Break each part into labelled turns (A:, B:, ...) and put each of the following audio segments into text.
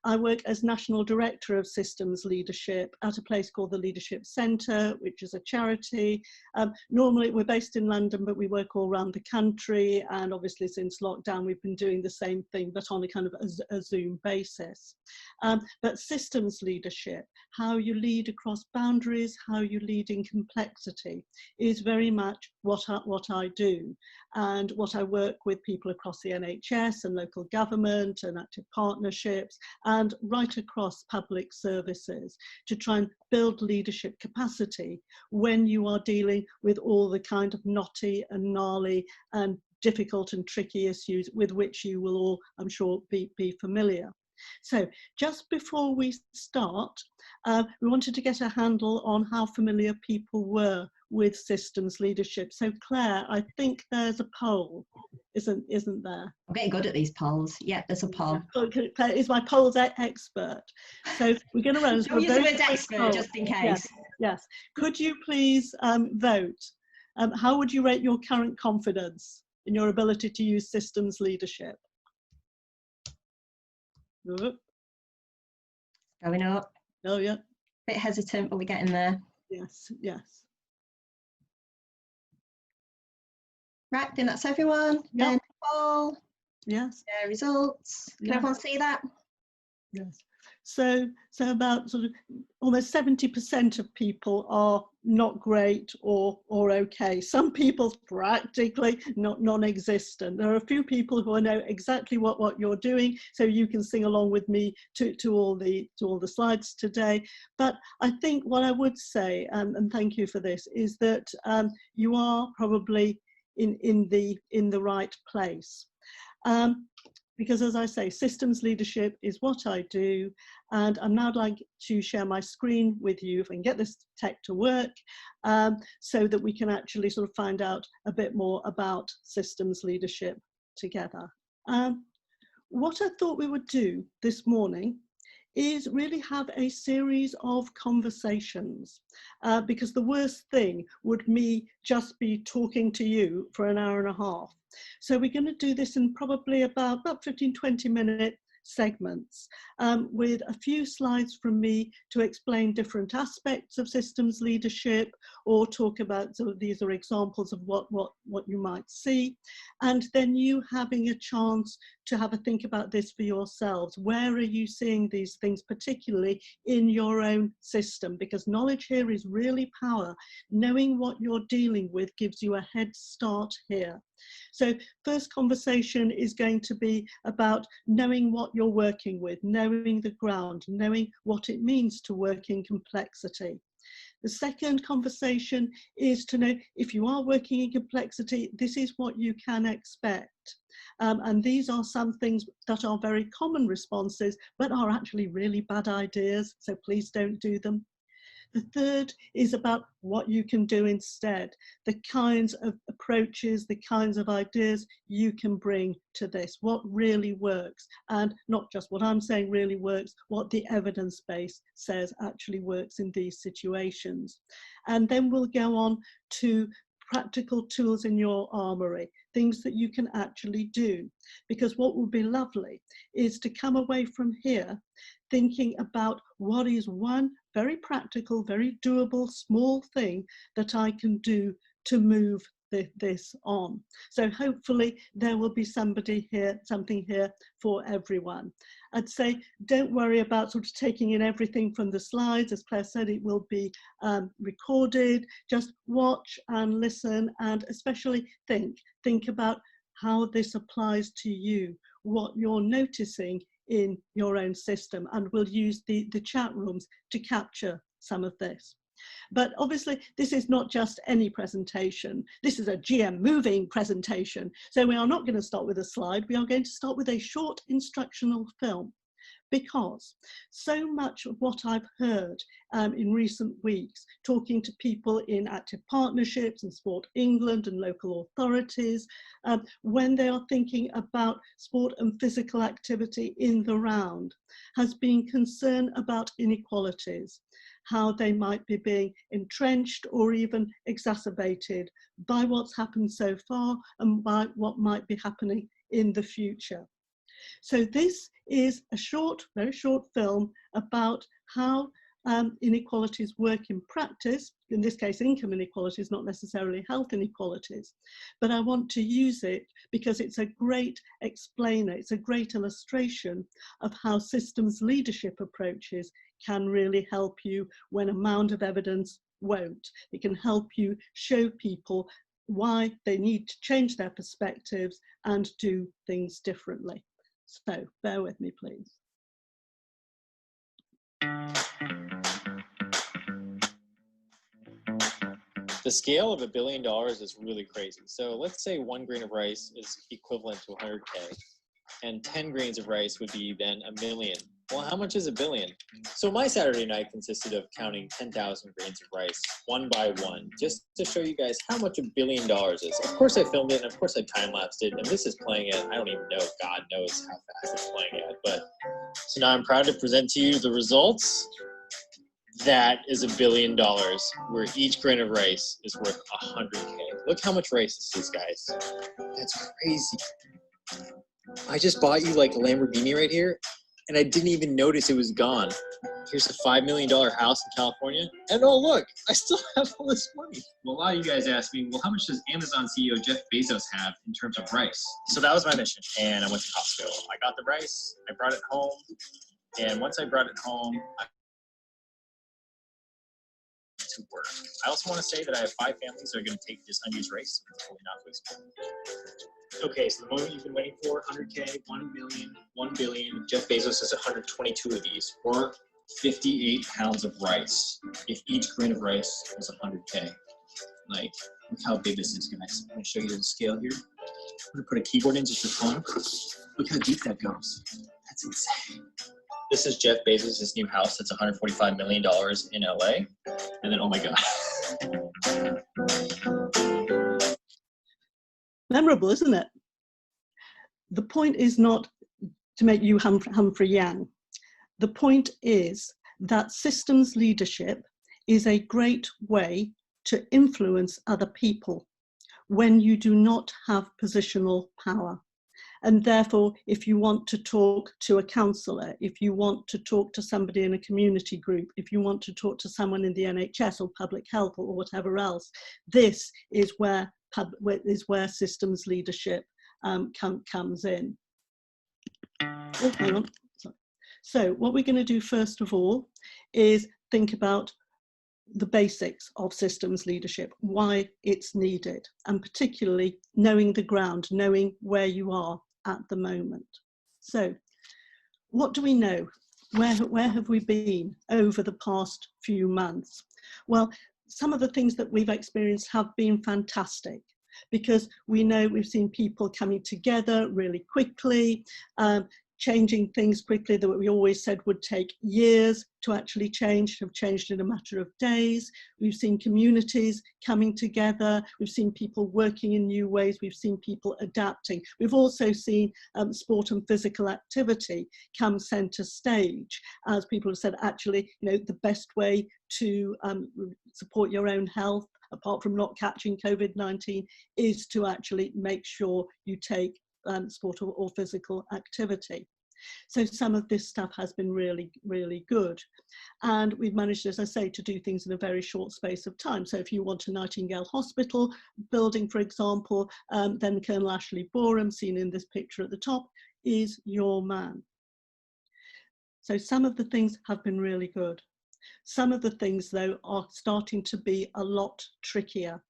A: I work as National Director of Systems Leadership at a place called the Leadership Centre, which is a charity. Normally we're based in London, but we work all around the country. And obviously since lockdown, we've been doing the same thing, but on a kind of a Zoom basis. But systems leadership, how you lead across boundaries, how you lead in complexity, is very much what I do. And what I work with people across the NHS and local government and active partnerships and right across public services to try and build leadership capacity when you are dealing with all the kind of knotty and gnarly and difficult and tricky issues with which you will all, I'm sure, be familiar. So just before we start, we wanted to get a handle on how familiar people were with systems leadership. So Claire, I think there's a poll, isn't there?
B: I'm getting good at these polls. Yeah, there's a poll.
A: Claire is my polls expert. So we're going to run
B: Don't use the word expert, just in case.
A: Yes. Could you please vote? How would you rate your current confidence in your ability to use systems leadership?
B: Going up.
A: Oh, yeah.
B: Bit hesitant, but we're getting there.
A: Yes, yes.
B: Right, I think that's everyone.
A: Yep.
B: Then poll.
A: Yes.
B: Results. Can everyone see that?
A: Yes. So about sort of almost 70% of people are not great or okay. Some people practically non-existent. There are a few people who know exactly what you're doing, so you can sing along with me to all the slides today. But I think what I would say, and thank you for this, is that you are probably in the right place. Because as I say, systems leadership is what I do, and I'm now like to share my screen with you if I can get this tech to work, so that we can actually sort of find out a bit more about systems leadership together. What I thought we would do this morning is really have a series of conversations, because the worst thing would me just be talking to you for an hour and a half. So we're going to do this in probably about 15-20 minute segments, with a few slides from me to explain different aspects of systems leadership, or talk about sort of these are examples of what you might see, and then you having a chance to have a think about this for yourselves. Where are you seeing these things, particularly in your own system? Because knowledge here is really power. Knowing what you're dealing with gives you a head start here. So first conversation is going to be about knowing what you're working with, knowing the ground, knowing what it means to work in complexity. The second conversation is to know if you are working in complexity, this is what you can expect. And these are some things that are very common responses, but are actually really bad ideas, so please don't do them. The third is about what you can do instead, the kinds of approaches, the kinds of ideas you can bring to this, what really works, and not just what I'm saying really works, what the evidence base says actually works in these situations. And then we'll go on to practical tools in your armory, things that you can actually do. Because what would be lovely is to come away from here thinking about what is one very practical, very doable, small thing that I can do to move this on. So hopefully there will be something here for everyone. I'd say don't worry about sort of taking in everything from the slides. As Claire said, it will be recorded. Just watch and listen, and especially think about how this applies to you, what you're noticing in your own system, and we'll use the chat rooms to capture some of this. But obviously this is not just any presentation, this is a GM moving presentation. So we are not going to start with a slide, we are going to start with a short instructional film, because so much of what I've heard in recent weeks, talking to people in active partnerships and Sport England and local authorities, when they are thinking about sport and physical activity in the round, has been concern about inequalities, how they might be being entrenched or even exacerbated by what's happened so far and by what might be happening in the future. So this is a short, very short film about how inequalities work in practice, in this case income inequalities, not necessarily health inequalities, but I want to use it because it's a great explainer, it's a great illustration of how systems leadership approaches can really help you when a mound of evidence won't. It can help you show people why they need to change their perspectives and do things differently. So bear with me, please.
C: The scale of $1 billion is really crazy. So let's say 1 grain of rice is equivalent to 100K, and 10 grains of rice would be then 1 million. Well, how much is 1 billion? So my Saturday night consisted of counting 10,000 grains of rice, one by one, just to show you guys how much $1 billion is. Of course I filmed it, and of course I time-lapsed it, and this is playing at, I don't even know, God knows how fast it's playing at, but so now I'm proud to present to you the results. That is $1 billion, where each grain of rice is worth 100K. Look how much rice this is, guys. That's crazy. I just bought you like a Lamborghini right here, and I didn't even notice it was gone. Here's a $5 million house in California, and oh look, I still have all this money. Well, a lot of you guys asked me, well, how much does Amazon CEO Jeff Bezos have in terms of rice? So that was my mission, and I went to Costco. I got the rice, I brought it home, and once I brought it home, to work. I also want to say that I have 5 families that are going to take this unused rice, so it's totally not wasteful. Okay, so the moment you've been waiting for, 100K, 1 million, 1 billion. Jeff Bezos has 122 of these, or 58 pounds of rice. If each grain of rice was 100K. Like, look how big this is, guys. I'm going to show you the scale here. I'm going to put a keyboard in just for fun. Look how deep that goes. That's insane. This is Jeff Bezos' new house. That's $145 million in LA. And then, oh my God.
A: Memorable, isn't it? The point is not to make you Humphrey Yang. The point is that systems leadership is a great way to influence other people when you do not have positional power. And therefore, if you want to talk to a counsellor, if you want to talk to somebody in a community group, if you want to talk to someone in the NHS or public health or whatever else, this is where systems leadership comes in. Oh, hang on. Sorry. So what we're going to do first of all is think about the basics of systems leadership, why it's needed, and particularly knowing the ground, knowing where you are at the moment. So what do we know? Where have we been over the past few months? Well, some of the things that we've experienced have been fantastic, because we know we've seen people coming together really quickly, changing things quickly that we always said would take years to actually change, have changed in a matter of days. We've seen communities coming together. We've seen people working in new ways. We've seen people adapting. We've also seen sport and physical activity come centre stage, as people have said, actually, you know, the best way to support your own health, apart from not catching COVID-19, is to actually make sure you take sport or physical activity. So some of this stuff has been really, really good. And we've managed, as I say, to do things in a very short space of time. So if you want a Nightingale Hospital building, for example, then Colonel Ashley Boreham, seen in this picture at the top, is your man. So some of the things have been really good. Some of the things, though, are starting to be a lot trickier.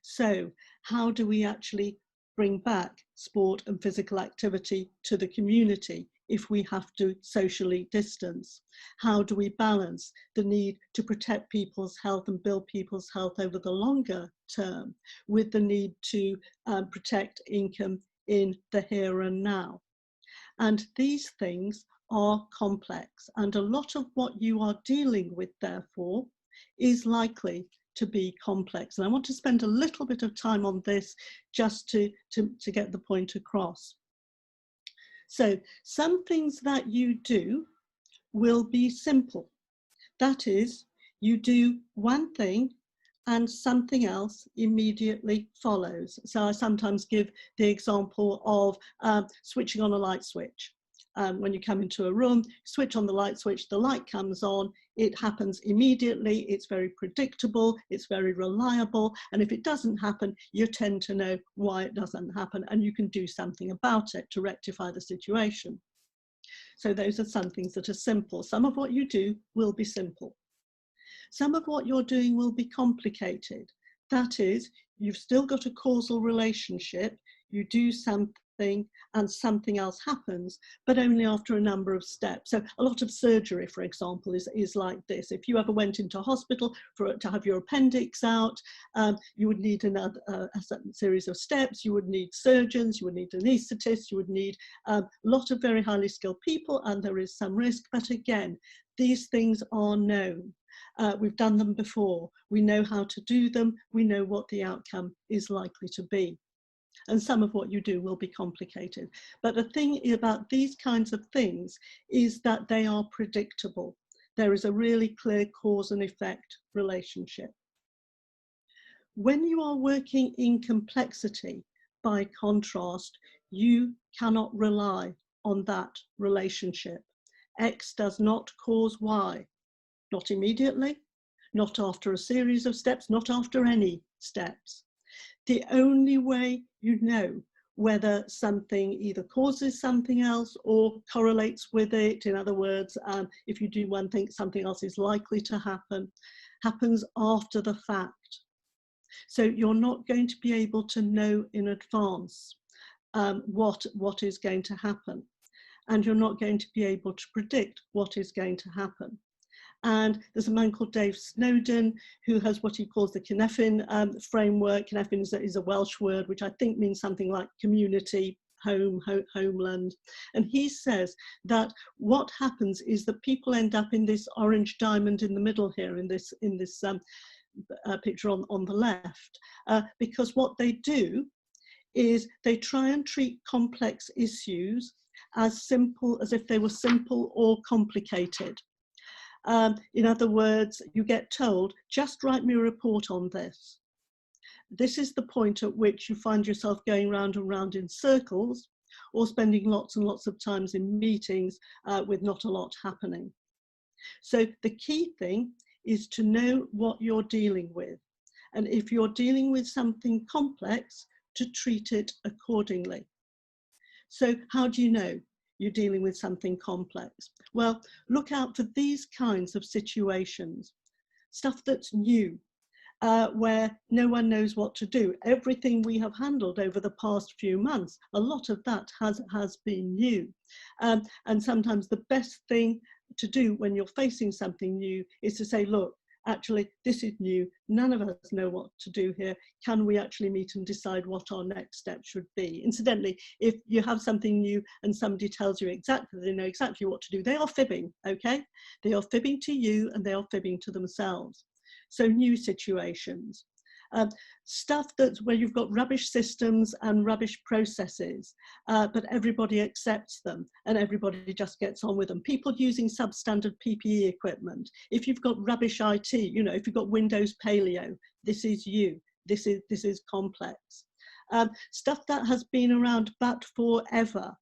A: So how do we actually bring back sport and physical activity to the community if we have to socially distance? How do we balance the need to protect people's health and build people's health over the longer term with the need to protect income in the here and now? And these things are complex, and a lot of what you are dealing with, therefore, is likely to be complex. And I want to spend a little bit of time on this just to get the point across. So some things that you do will be simple. That is, you do one thing and something else immediately follows. So I sometimes give the example of switching on a light switch. When you come into a room, switch on the light switch, the light comes on, it happens immediately, it's very predictable, it's very reliable, and if it doesn't happen, you tend to know why it doesn't happen, and you can do something about it to rectify the situation. So those are some things that are simple. Some of what you do will be simple. Some of what you're doing will be complicated. That is, you've still got a causal relationship, you do something and something else happens, but only after a number of steps. So a lot of surgery, for example, is like this. If you ever went into hospital to have your appendix out, you would need a certain series of steps, you would need surgeons, you would need anaesthetists, you would need a lot of very highly skilled people, and there is some risk, but again, these things are known. We've done them before, we know how to do them, we know what the outcome is likely to be. And some of what you do will be complicated. But the thing about these kinds of things is that they are predictable. There is a really clear cause and effect relationship. When you are working in complexity, by contrast, you cannot rely on that relationship. X does not cause Y, not immediately, not after a series of steps, not after any steps. The only way you know whether something either causes something else or correlates with it, in other words, if you do one thing, something else is likely to happen, happens after the fact. So you're not going to be able to know in advance what is going to happen. And you're not going to be able to predict what is going to happen. And there's a man called Dave Snowden who has what he calls the Cynefin framework. Cynefin is a Welsh word, which I think means something like community, homeland. And he says that what happens is that people end up in this orange diamond in the middle here, in this picture on the left, because what they do is they try and treat complex issues as simple as if they were simple or complicated. In other words, you get told, just write me a report on this. This is the point at which you find yourself going round and round in circles or spending lots and lots of times in meetings with not a lot happening. So the key thing is to know what you're dealing with. And if you're dealing with something complex, to treat it accordingly. So how do you know you're dealing with something complex? Well, look out for these kinds of situations, stuff that's new, where no one knows what to do. Everything we have handled over the past few months, a lot of that has been new. And sometimes the best thing to do when you're facing something new is to say, look, actually, this is new. None of us know what to do here. Can we actually meet and decide what our next step should be? Incidentally, if you have something new and somebody tells you exactly, they know exactly what to do, they are fibbing, okay? They are fibbing to you and they are fibbing to themselves. So new situations. Stuff that's where you've got rubbish systems and rubbish processes, but everybody accepts them and everybody just gets on with them. People using substandard PPE equipment. If you've got rubbish IT, you know, if you've got Windows Paleo, this is you. This is complex. Stuff that has been around but forever.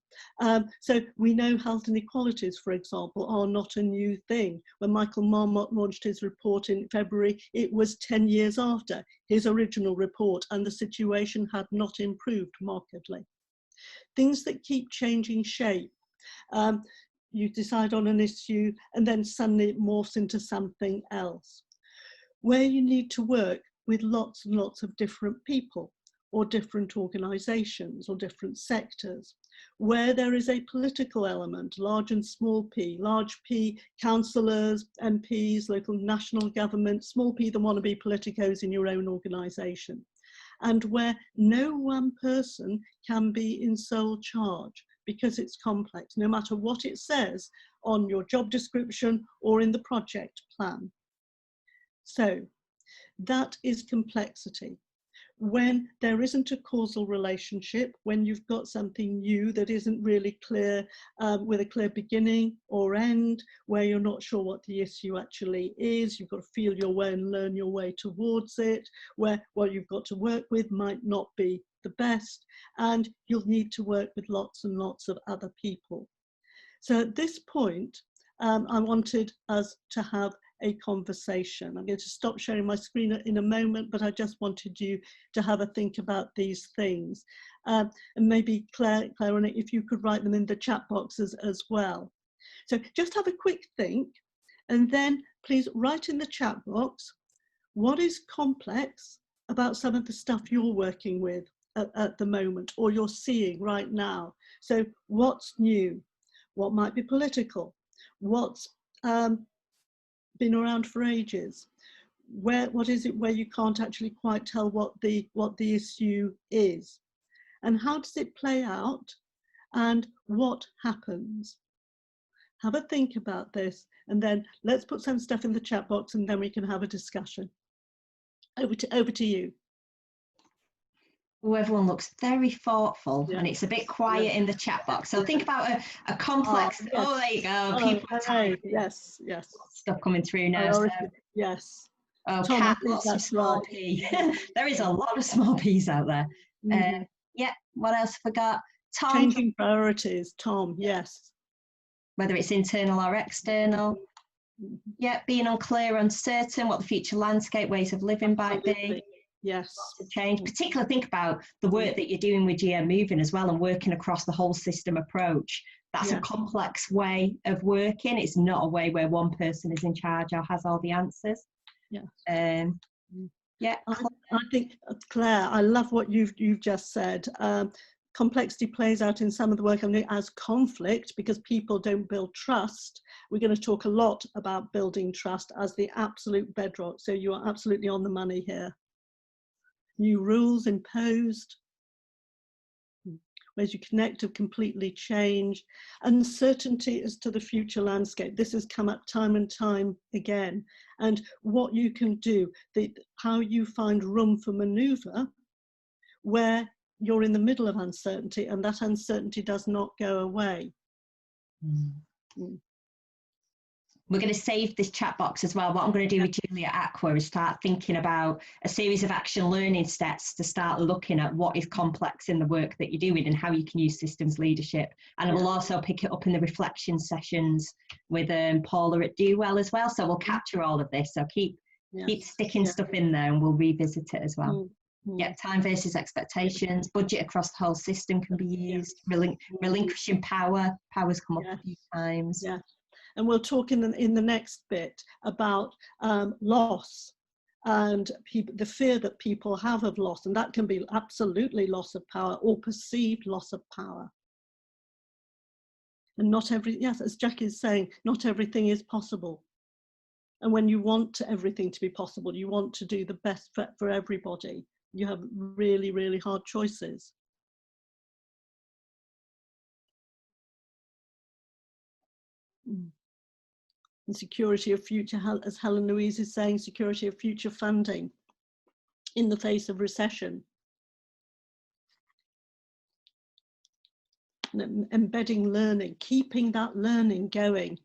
A: So we know health inequalities, for example, are not a new thing. When Michael Marmot launched his report in February, it was 10 years after his original report, and the situation had not improved markedly. Things that keep changing shape. You decide on an issue and then suddenly it morphs into something else. Where you need to work with lots and lots of different people, or different organisations or different sectors, where there is a political element, large and small p, large p, councillors, MPs, local national government, small p, the wannabe politicos in your own organisation, and where no one person can be in sole charge because it's complex, no matter what it says on your job description or in the project plan. So that is complexity. when there isn't a causal relationship, when you've got something new that isn't really clear, with a clear beginning or end, where you're not sure what the issue actually is, you've got to feel your way and learn your way towards it, where what you've got to work with might not be the best, and you'll need to work with lots and lots of other people. So at this point, I wanted us to have a conversation. I'm going to stop sharing my screen in a moment, but I just wanted you to have a think about these things. And maybe Claire, if you could write them in the chat boxes as well. So just have a quick think, and then please write in the chat box, what is complex about some of the stuff you're working with at the moment, or you're seeing right now? So what's new? What might be political? What's been around for ages? What is it where you can't actually quite tell what the issue is? And how does it play out? And what happens? Have a think about this, and then let's put some stuff in the chat box, and then we can have a discussion. Over to you.
B: Oh, everyone looks very thoughtful,
A: Yeah.
B: and it's a bit quiet in the chat box. So think about a complex.
A: Yes.
B: Oh, there you go.
A: Oh,
B: People are
A: hey,
B: typing.
A: yes.
B: Stuff coming through now. So,
A: Yes.
B: oh,
A: Tom,
B: cat,
A: I think
B: lots of
A: that's
B: small
A: right.
B: p. There is a lot of small p's out there.
A: Mhm.
B: Yeah. What else have I got? Tom.
A: Changing priorities, Tom. Yes.
B: Whether it's internal or external.
A: Mhm.
B: Yeah, being unclear, uncertain what the future landscape, ways of living might be.
A: Absolutely. Yes.
B: To change. Particularly think about the work that you're doing with GM Moving as well, and working across the whole system approach. That's a complex way of working. It's not a way where one person is in charge or has all the answers.
A: Yeah.
B: Yeah.
A: I think, Claire, I love what you've just said. Complexity plays out in some of the work I'm doing as conflict, because people don't build trust. We're going to talk a lot about building trust as the absolute bedrock. So you are absolutely on the money here. New rules imposed, ways you connect have completely changed. Uncertainty as to the future landscape. This has come up time and time again. And what you can do, how you find room for maneuver where you're in the middle of uncertainty, and that uncertainty does not go away.
B: We're going to save this chat box as well. What I'm going to do with Julia at Aqua is start thinking about a series of action learning steps to start looking at what is complex in the work that you're doing and how you can use systems leadership. And we'll also pick it up in the reflection sessions with Paula at Do Well as well. So we'll capture all of this. So keep sticking stuff in there, and we'll revisit it as well. Yeah, time versus expectations, budget across the whole system can be used, relinquishing power. Power's come up a few times.
A: Yeah. And we'll talk in the next bit about loss and the fear that people have of loss, and that can be absolutely loss of power or perceived loss of power. And yes, as Jack is saying, not everything is possible. And when you want everything to be possible, you want to do the best for everybody, you have really, really hard choices. And security of future, as Helen Louise is saying, security of future funding in the face of recession. And embedding learning, keeping that learning going.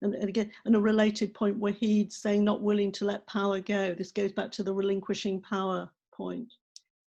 A: And again, and a related point, Wahid saying not willing to let power go. This goes back to the relinquishing power point.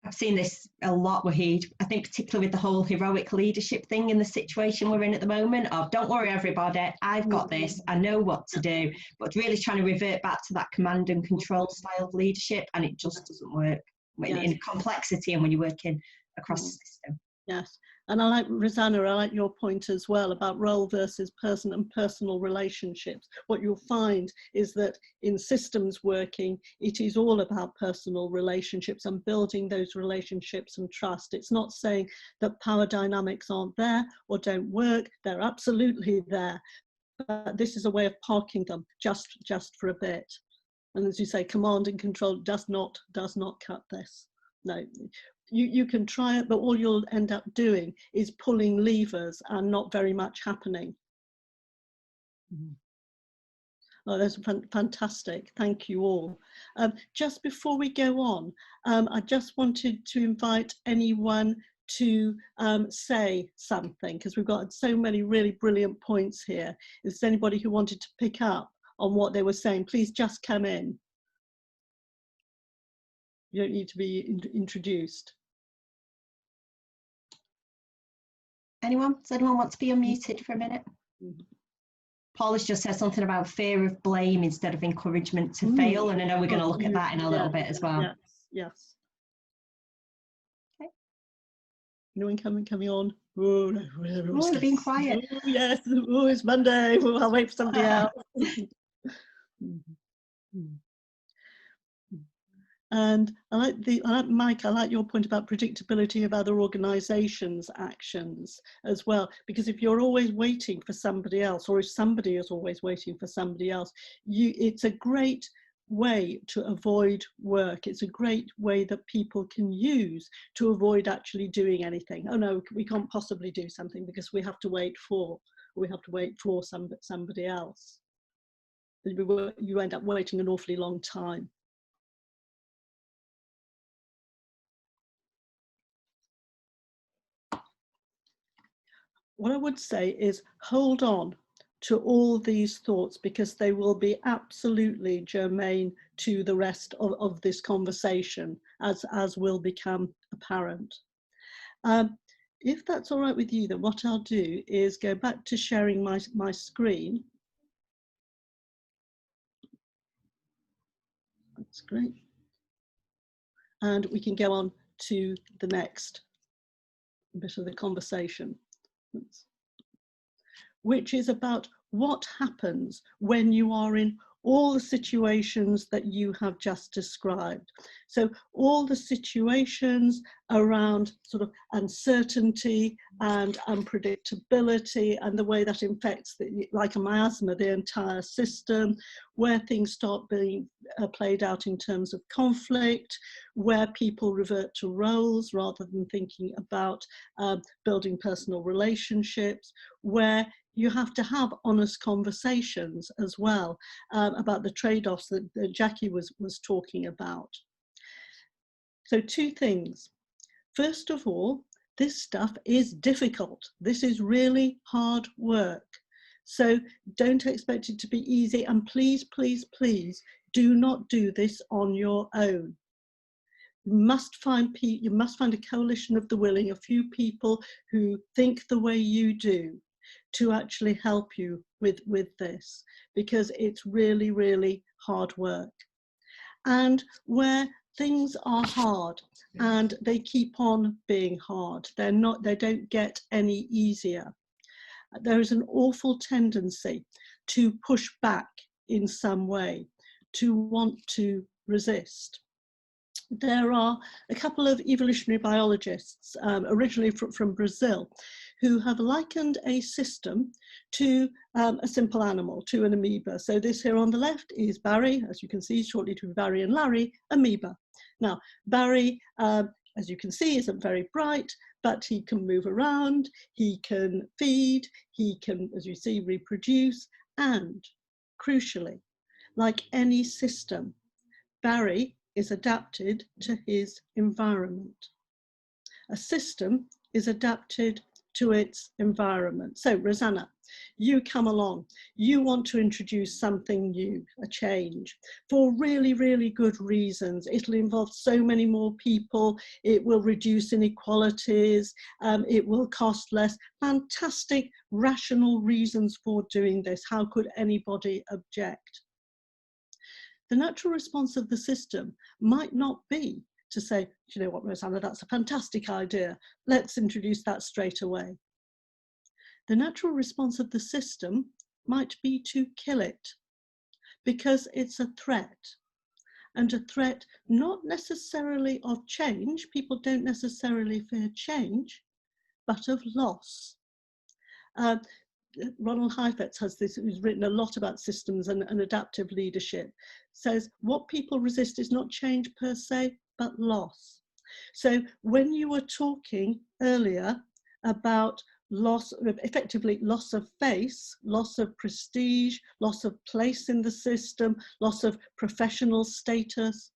B: I've seen this a lot, Wahid. I think particularly with the whole heroic leadership thing in the situation we're in at the moment of, don't worry everybody, I've got this, I know what to do, but really trying to revert back to that command and control style of leadership, and it just doesn't work in complexity and when you're working across the system.
A: Yes, and I like, Rosanna, I like your point as well about role versus person and personal relationships. What you'll find is that in systems working, it is all about personal relationships and building those relationships and trust. It's not saying that power dynamics aren't there or don't work, they're absolutely there. But this is a way of parking them just for a bit. And as you say, command and control does not cut this. No. You can try it, but all you'll end up doing is pulling levers and not very much happening. Oh, that's fantastic. Thank you all. Just before we go on, I just wanted to invite anyone to say something, because we've got so many really brilliant points here. If there's anybody who wanted to pick up on what they were saying, please just come in. You don't need to be introduced.
B: Anyone? Does anyone want to be unmuted for a minute? Paul has just said something about fear of blame instead of encouragement to fail, and I know we're going to look at that in a little bit as well.
A: Yes, yes.
B: Okay.
A: Anyone coming on? Oh, no,
B: Oh, they're being quiet.
A: Oh, yes. Oh, it's Monday. Oh, I'll wait for somebody else. And I like Mike, I like your point about predictability of other organisations' actions as well, because if you're always waiting for somebody else, or if somebody is always waiting for somebody else, it's a great way to avoid work. It's a great way that people can use to avoid actually doing anything. Oh no, we can't possibly do something because we have to wait for somebody else. You end up waiting an awfully long time. What I would say is hold on to all these thoughts, because they will be absolutely germane to the rest of this conversation, as will become apparent. If that's all right with you, then what I'll do is go back to sharing my screen. That's great. And we can go on to the next bit of the conversation. Oops. Which is about what happens when you are in all the situations that you have just described. So all the situations around sort of uncertainty and unpredictability, and the way that infects, like a miasma, the entire system, where things start being played out in terms of conflict, where people revert to roles rather than thinking about building personal relationships, where you have to have honest conversations as well about the trade-offs that Jackie was talking about. So two things. First of all, this stuff is difficult. This is really hard work. So don't expect it to be easy, and please, please, please do not do this on your own. You must find a coalition of the willing, a few people who think the way you do, to actually help you with this, because it's really, really hard work. And where things are hard and they keep on being hard, they don't get any easier, there is an awful tendency to push back in some way, to want to resist. There are a couple of evolutionary biologists, originally from Brazil, who have likened a system to a simple animal, to an amoeba. So this here on the left is Barry, as you can see, shortly to Barry and Larry, amoeba. Now, Barry, as you can see, isn't very bright, but he can move around, he can feed, he can, as you see, reproduce, and crucially, like any system, Barry is adapted to his environment. A system is adapted to its environment. So Rosanna, you come along, you want to introduce something new, a change, for really, really good reasons. It'll involve so many more people, it will reduce inequalities, it will cost less. Fantastic, rational reasons for doing this. How could anybody object? The natural response of the system might not be to say, do you know what, Rosanna, that's a fantastic idea. Let's introduce that straight away. The natural response of the system might be to kill it, because it's a threat. And a threat not necessarily of change, people don't necessarily fear change, but of loss. Ronald Heifetz has this, who's written a lot about systems and adaptive leadership, says what people resist is not change per se, but loss. So when you were talking earlier about effectively loss of face, loss of prestige, loss of place in the system, loss of professional status.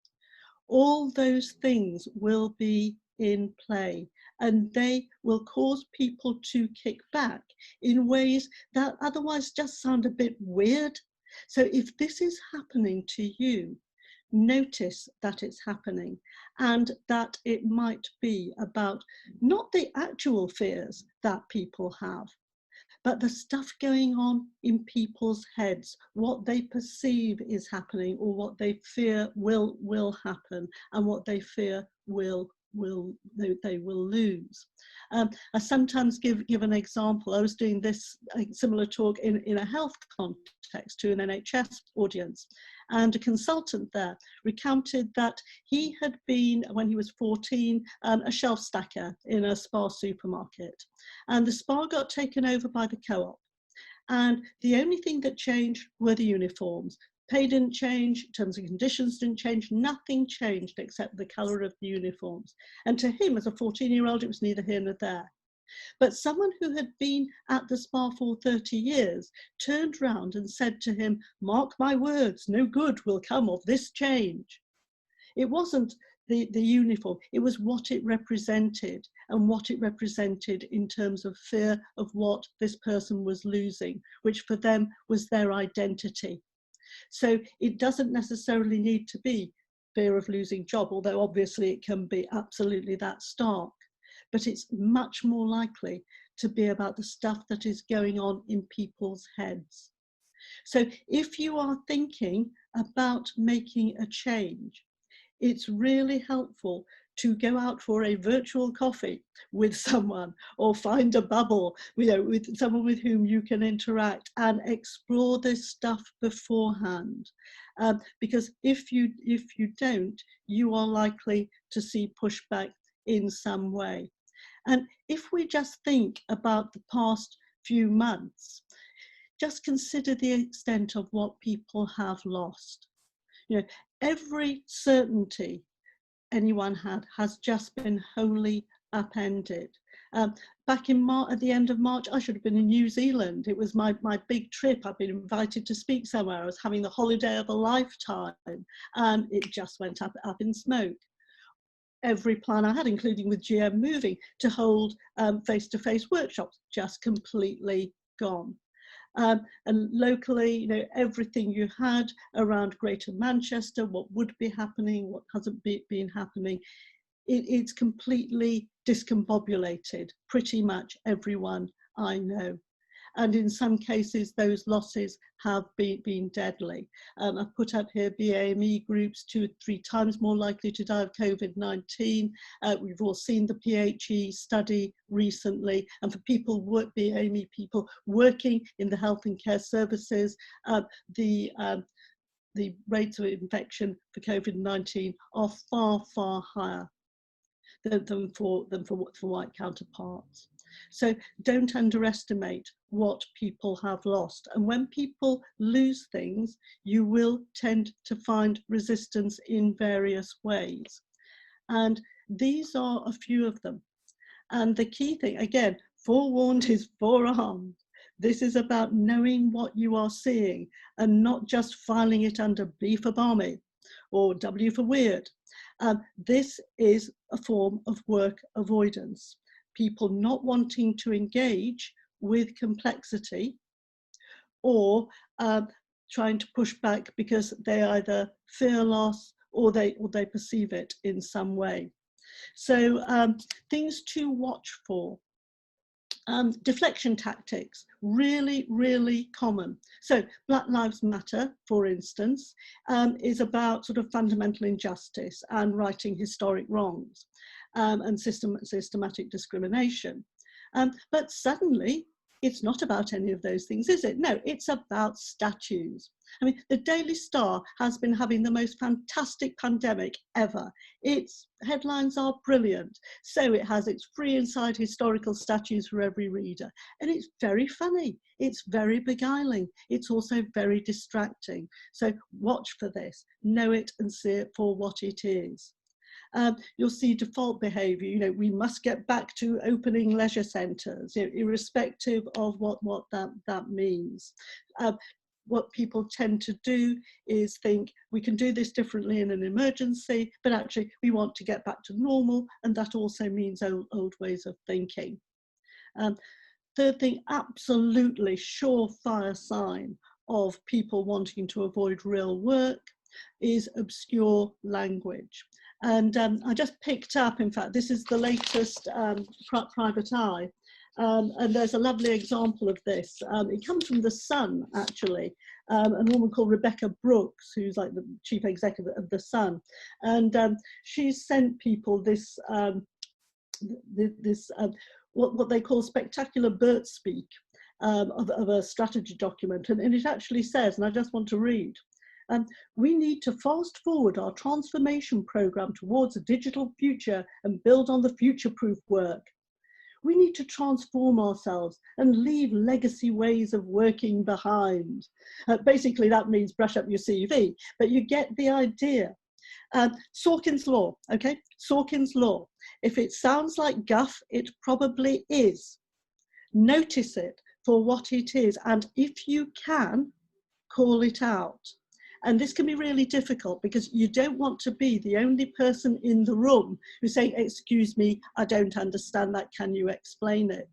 A: All those things will be in play, and they will cause people to kick back in ways that otherwise just sound a bit weird. So if this is happening to you, notice that it's happening, and that it might be about not the actual fears that people have, but the stuff going on in people's heads, what they perceive is happening, or what they fear will happen, and what they fear they will lose. I sometimes give an example. I was doing this similar talk in a health context to an NHS audience, and a consultant there recounted that he had been, when he was 14, a shelf stacker in a Spar supermarket, and the Spar got taken over by the Co-op, and the only thing that changed were the uniforms. Pay didn't change, terms and conditions didn't change, nothing changed except the colour of the uniforms. And to him, as a 14-year-old, it was neither here nor there. But someone who had been at the Spa for 30 years turned round and said to him, "Mark my words, no good will come of this change." It wasn't the uniform, it was what it represented, and what it represented in terms of fear of what this person was losing, which for them was their identity. So it doesn't necessarily need to be fear of losing job, although obviously it can be absolutely that stark, but it's much more likely to be about the stuff that is going on in people's heads. So if you are thinking about making a change, it's really helpful to go out for a virtual coffee with someone, or find a bubble, with someone with whom you can interact and explore this stuff beforehand. Because if you don't, you are likely to see pushback in some way. And if we just think about the past few months, just consider the extent of what people have lost. Every certainty anyone had has just been wholly upended. Back in at the end of March, I should have been in New Zealand. It was my big trip. I've been invited to speak somewhere. I was having the holiday of a lifetime, and it just went up in smoke. Every plan I had, including with GM Moving, to hold face-to-face workshops, just completely gone. And locally, everything you had around Greater Manchester, what would be happening, what hasn't been happening, it's completely discombobulated pretty much everyone I know. And in some cases, those losses have been deadly. I've put up here BAME groups 2 or 3 times more likely to die of COVID-19. We've all seen the PHE study recently. And for BAME people working in the health and care services, the rates of infection for COVID-19 are far, far higher than for white counterparts. So don't underestimate what people have lost. And when people lose things, you will tend to find resistance in various ways. And these are a few of them. And the key thing, again, forewarned is forearmed. This is about knowing what you are seeing and not just filing it under B for balmy or W for weird. This is a form of work avoidance. People not wanting to engage with complexity, or trying to push back because they either fear loss or they perceive it in some way. So things to watch for. Deflection tactics, really, really common. So Black Lives Matter, for instance, is about sort of fundamental injustice and righting historic wrongs, and systematic discrimination. But suddenly, it's not about any of those things, is it? No, it's about statues. I mean, the Daily Star has been having the most fantastic pandemic ever. Its headlines are brilliant. So it has its free inside historical statues for every reader. And it's very funny. It's very beguiling. It's also very distracting. So watch for this, know it and see it for what it is. You'll see default behaviour. You know, we must get back to opening leisure centres, you know, irrespective of what that means. What people tend to do is think we can do this differently in an emergency, but actually we want to get back to normal, and that also means old ways of thinking. Third thing, absolutely surefire sign of people wanting to avoid real work is obscure language. And I just picked up, in fact, this is the latest Private Eye, and there's a lovely example of this. It comes from The Sun, actually, a woman called Rebecca Brooks, who's like the chief executive of The Sun. And she's sent people this, what they call spectacular Bert speak of a strategy document. And it actually says, and I just want to read, we need to fast forward our transformation program towards a digital future and build on the future-proof work. We need to transform ourselves and leave legacy ways of working behind. Basically, that means brush up your CV, but you get the idea. Sorkin's law, okay? Sorkin's law. If it sounds like guff, it probably is. Notice it for what it is, and if you can, call it out. And this can be really difficult because you don't want to be the only person in the room who's saying, excuse me, I don't understand that, can you explain it?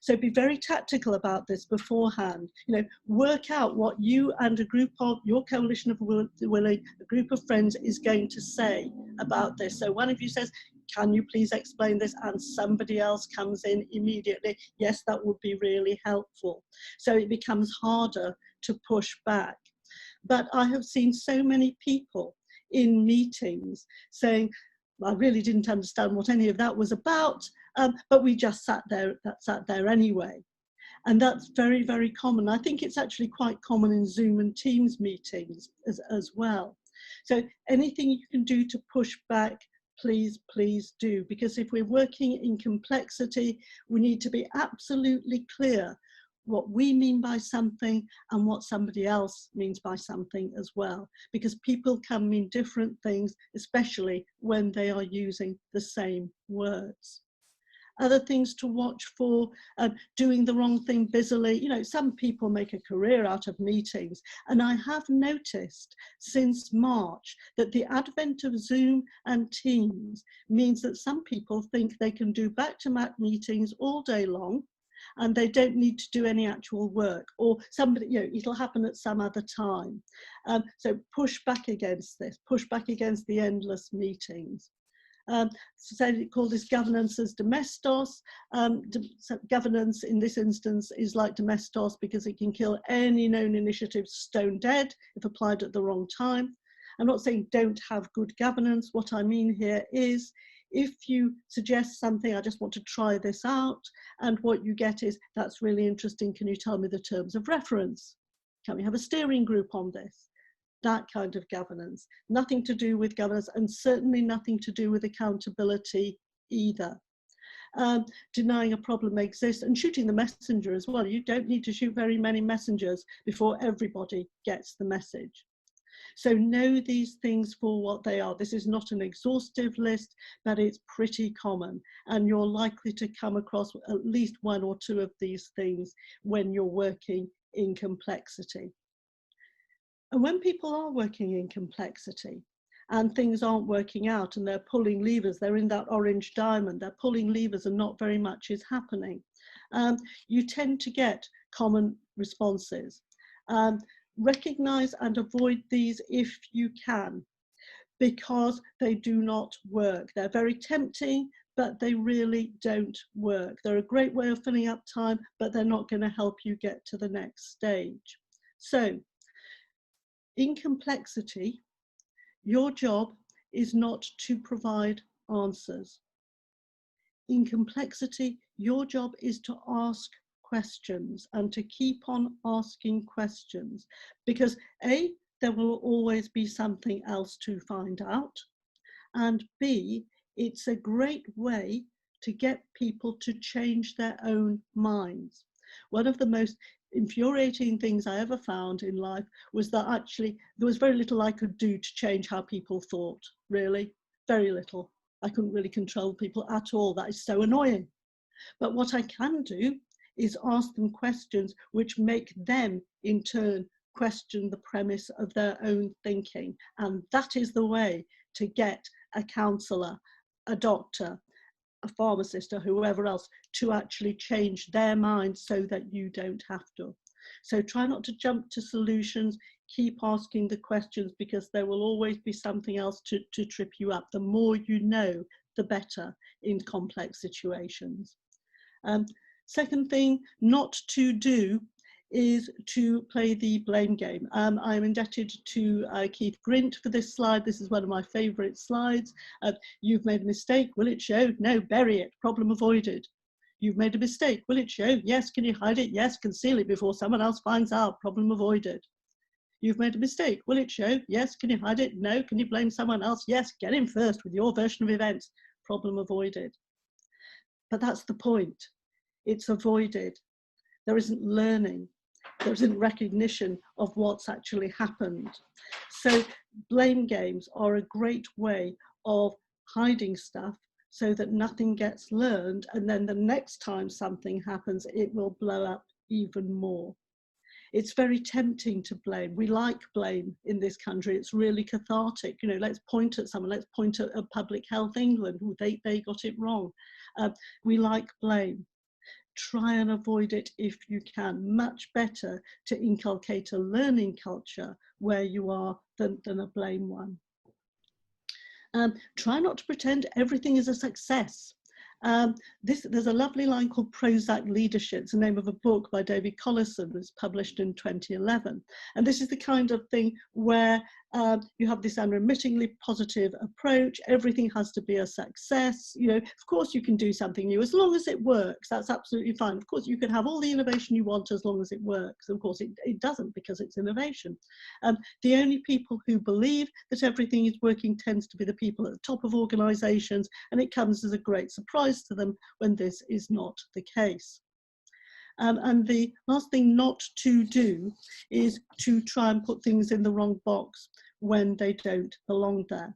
A: So be very tactical about this beforehand. You know, work out what you and a group of, your coalition of willing, a group of friends is going to say about this. So one of you says, can you please explain this? And somebody else comes in immediately. Yes, that would be really helpful. So it becomes harder to push back. But I have seen so many people in meetings saying, I really didn't understand what any of that was about, but we just sat there anyway. And that's very, very common. I think it's actually quite common in Zoom and Teams meetings as well. So anything you can do to push back, please, please do. Because if we're working in complexity, we need to be absolutely clear what we mean by something and what somebody else means by something as well, because people can mean different things, especially when they are using the same words. Other things to watch for, doing the wrong thing busily. You know, some people make a career out of meetings, and I have noticed since March that the advent of Zoom and Teams means that some people think they can do back-to-back meetings all day long, and they don't need to do any actual work, or somebody, you know, it'll happen at some other time. So push back against this, push back against the endless meetings. So they call this governance as domestos. Governance in this instance is like domestos because it can kill any known initiative stone dead if applied at the wrong time. I'm not saying don't have good governance. What I mean here is, if you suggest something, I just want to try this out, and what you get is, that's really interesting, can you tell me the terms of reference? Can we have a steering group on this? That kind of governance. Nothing to do with governance, and certainly nothing to do with accountability either. Denying a problem exists, and shooting the messenger as well. You don't need to shoot very many messengers before everybody gets the message. So know these things for what they are. This is not an exhaustive list, but it's pretty common. And you're likely to come across at least one or two of these things when you're working in complexity. And when people are working in complexity and things aren't working out and they're pulling levers, they're in that orange diamond, they're pulling levers and not very much is happening, you tend to get common responses. Recognize and avoid these if you can, because they do not work. They're very tempting, but they really don't work. They're a great way of filling up time, but they're not going to help you get to the next stage. So, in complexity, your job is not to provide answers. In complexity, your job is to ask questions and to keep on asking questions, because A, there will always be something else to find out, and B, it's a great way to get people to change their own minds. One of the most infuriating things I ever found in life was that actually there was very little I could do to change how people thought, really. very little. I couldn't really control people at all. That is so annoying. But what I can do is ask them questions which make them in turn question the premise of their own thinking. And that is the way to get a counsellor, a doctor, a pharmacist, or whoever else to actually change their mind so that you don't have to. So try not to jump to solutions, keep asking the questions, because there will always be something else to trip you up. The more you know, the better in complex situations. Second thing not to do is to play the blame game. I'm indebted to Keith Grint for this slide. This is one of my favourite slides. You've made a mistake. Will it show? No, bury it. Problem avoided. You've made a mistake. Will it show? Yes. Can you hide it? Yes. Conceal it before someone else finds out. Problem avoided. You've made a mistake. Will it show? Yes. Can you hide it? No. Can you blame someone else? Yes. Get in first with your version of events. Problem avoided. But that's the point. It's avoided. There isn't learning. There isn't recognition of what's actually happened. So blame games are a great way of hiding stuff so that nothing gets learned, and then the next time something happens, it will blow up even more. It's very tempting to blame. We like blame in this country. It's really cathartic. You know, let's point at someone. Let's point at Public Health England. They got it wrong. We like blame. Try and avoid it if you can. Much better to inculcate a learning culture where you are than a blame one. Try not to pretend everything is a success. There's a lovely line called Prozac Leadership. It's the name of a book by David Collison. It was published in 2011. And this is the kind of thing where you have this unremittingly positive approach. Everything has to be a success. You know, of course you can do something new as long as it works. That's absolutely fine. Of course you can have all the innovation you want as long as it works. Of course it doesn't, because it's innovation. The only people who believe that everything is working tends to be the people at the top of organizations, and it comes as a great surprise to them when this is not the case. And the last thing not to do is to try and put things in the wrong box when they don't belong there.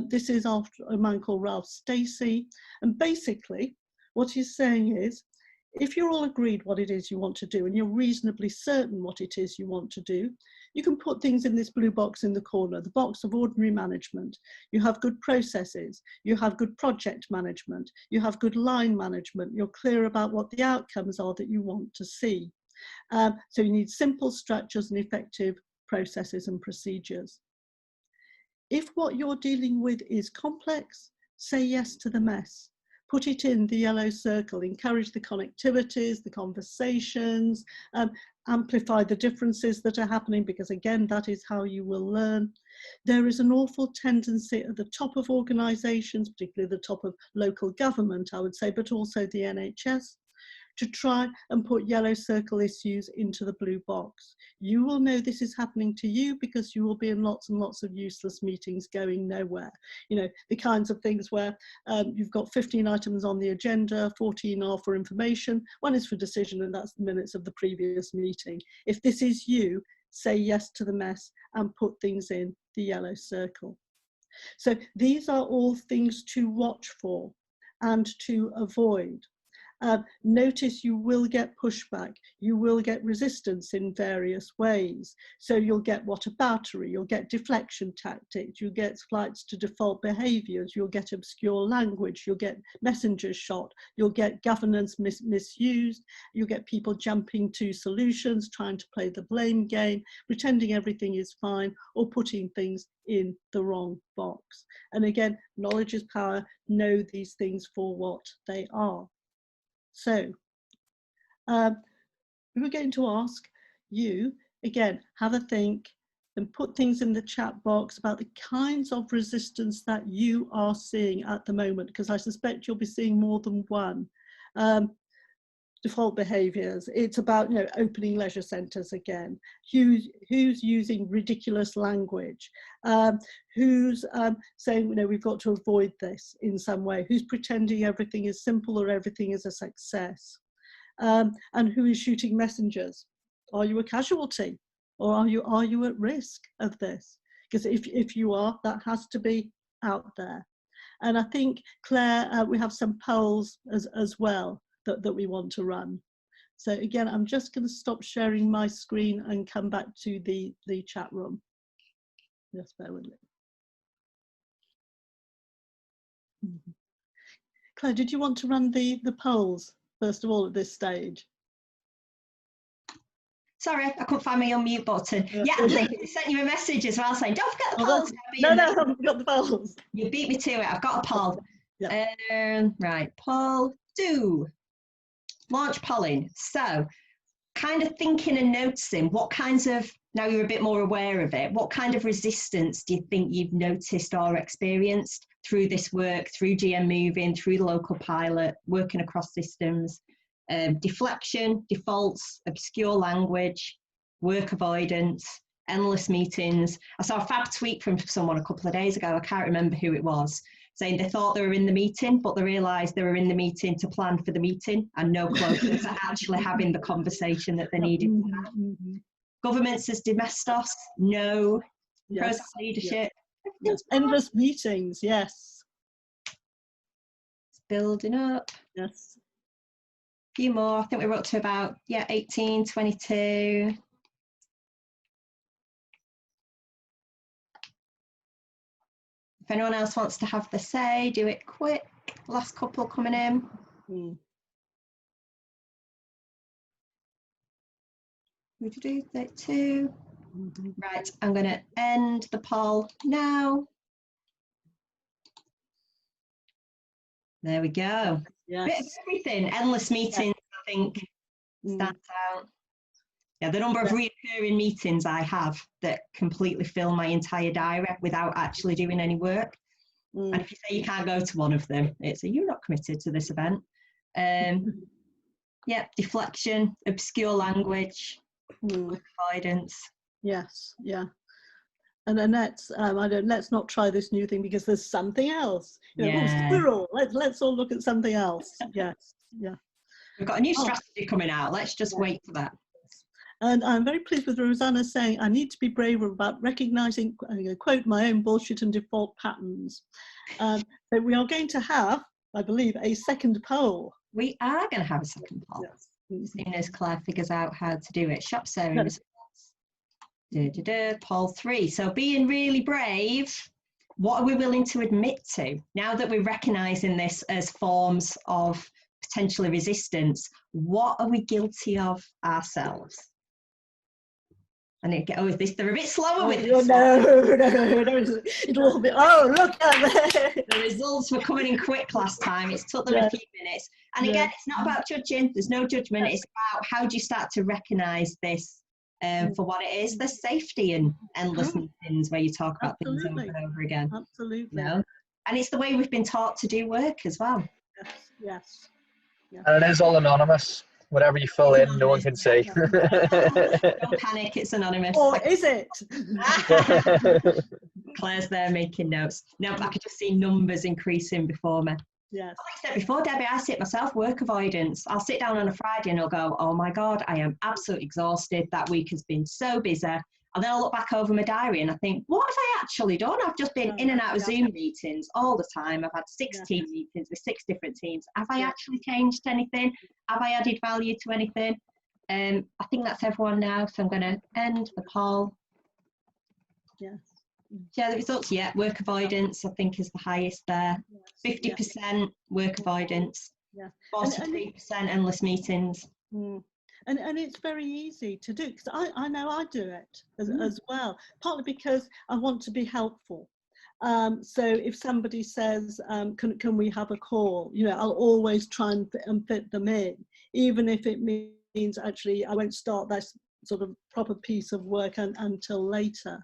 A: This is after a man called Ralph Stacey, and basically what he's saying is, if you're all agreed what it is you want to do and you're reasonably certain what it is you want to do, you can put things in this blue box in the corner, the box of ordinary management. You have good processes, you have good project management, you have good line management, you're clear about what the outcomes are that you want to see. So you need simple structures and effective processes and procedures. If what you're dealing with is complex, say yes to the mess. Put it in the yellow circle, encourage the connectivities, the conversations, amplify the differences that are happening, because again, that is how you will learn. There is an awful tendency at the top of organisations, particularly the top of local government, I would say, but also the NHS, to try and put yellow circle issues into the blue box. You will know this is happening to you because you will be in lots and lots of useless meetings going nowhere. You know, the kinds of things where you've got 15 items on the agenda, 14 are for information, one is for decision, and that's the minutes of the previous meeting. If this is you, say yes to the mess and put things in the yellow circle. So these are all things to watch for and to avoid. Notice you will get pushback, you will get resistance in various ways. So you'll get whataboutery, you'll get deflection tactics, you'll get flights to default behaviours, you'll get obscure language, you'll get messengers shot, you'll get governance misused, you'll get people jumping to solutions, trying to play the blame game, pretending everything is fine, or putting things in the wrong box. And again, knowledge is power, know these things for what they are. So we were going to ask you, again, have a think and put things in the chat box about the kinds of resistance that you are seeing at the moment, because I suspect you'll be seeing more than one. Default behaviours, it's about, you know, opening leisure centres again, who's using ridiculous language, who's saying, you know, we've got to avoid this in some way, who's pretending everything is simple or everything is a success, and who is shooting messengers. Are you a casualty, or are you at risk of this? Because if you are, that has to be out there. And I think, Claire, we have some polls as well that we want to run. So again, I'm just going to stop sharing my screen and come back to the chat room. Just bear with me. Claire, did you want to run the polls first of all at this stage?
B: Sorry, I couldn't find my unmute button. Yeah, I think it sent you a message as well saying, don't forget the polls.
A: No, I haven't got the polls.
B: You beat me to it. I've got a poll.
A: Yeah.
B: Right, poll 2. Launch polling. So, kind of thinking and noticing what kinds of, now you're a bit more aware of it, what kind of resistance do you think you've noticed or experienced through this work, through GM Moving, through the local pilot, working across systems? Deflection, defaults, obscure language, work avoidance, endless meetings. I saw a fab tweet from someone a couple of days ago, I can't remember who it was, saying they thought they were in the meeting, but they realised they were in the meeting to plan for the meeting and no closer to actually having the conversation that they needed to have. Governments as domestos, no.
A: Yes.
B: Process leadership.
A: Yes. Endless meetings, yes.
B: It's building up.
A: Yes.
B: Few more. I think we're up to about 18, 22. If anyone else wants to have the say, do it quick. Last couple coming in. 32. Right, I'm going to end the poll now. There we go.
A: Yes.
B: Bit of everything. Endless meetings, I think, stands out. Yeah, the number of recurring meetings I have that completely fill my entire diary without actually doing any work. And if you say you can't go to one of them, it's you're not committed to this event. Yeah, deflection, obscure language, avoidance.
A: Yes, yeah. And Annette's, let's not try this new thing because there's something else. You know, squirrel. Let's all look at something else. Yes, yeah.
B: We've got a new strategy coming out. Let's just wait for that.
A: And I'm very pleased with Rosanna saying, I need to be braver about recognising, I'm going to quote, my own bullshit and default patterns. So we are going to have, I believe, a second poll.
B: We are going to have a second poll. Yes. As soon as Claire figures out how to do it. Shop Sarah poll 3. So being really brave, what are we willing to admit to? Now that we're recognising this as forms of potentially resistance, what are we guilty of ourselves? And they're a bit slower with this.
A: No, it's a little bit. Oh, look at that.
B: The results were coming in quick last time. It took them a few minutes. And again, it's not about judging. There's no judgment. It's about how do you start to recognise this for what it is. There's safety in endless meetings where you talk about things over and over again.
A: Absolutely.
B: You know? And it's the way we've been taught to do work as well.
A: Yes.
D: And it is all anonymous. Whatever you fill in, no one can see.
B: Don't panic, it's anonymous.
A: Or is it?
B: Claire's there making notes. No, I could just see numbers increasing before me.
A: Yes.
B: Like I said before, Debbie, I sit myself, work avoidance. I'll sit down on a Friday and I'll go, oh my God, I am absolutely exhausted. That week has been so busy. And then I'll look back over my diary and I think, what have I actually done? I've just been in and out of Zoom meetings all the time. I've had 6 team meetings with 6 different teams. Have I actually changed anything? Have I added value to anything? I think that's everyone now. So I'm going to end the poll.
A: Yes.
B: Yeah, the results, work avoidance, I think, is the highest there. 50% work avoidance. 43% endless meetings.
A: And it's very easy to do because I know I do it as well, partly because I want to be helpful. So if somebody says, can we have a call, you know, I'll always try and fit them in, even if it means actually I won't start that sort of proper piece of work until later.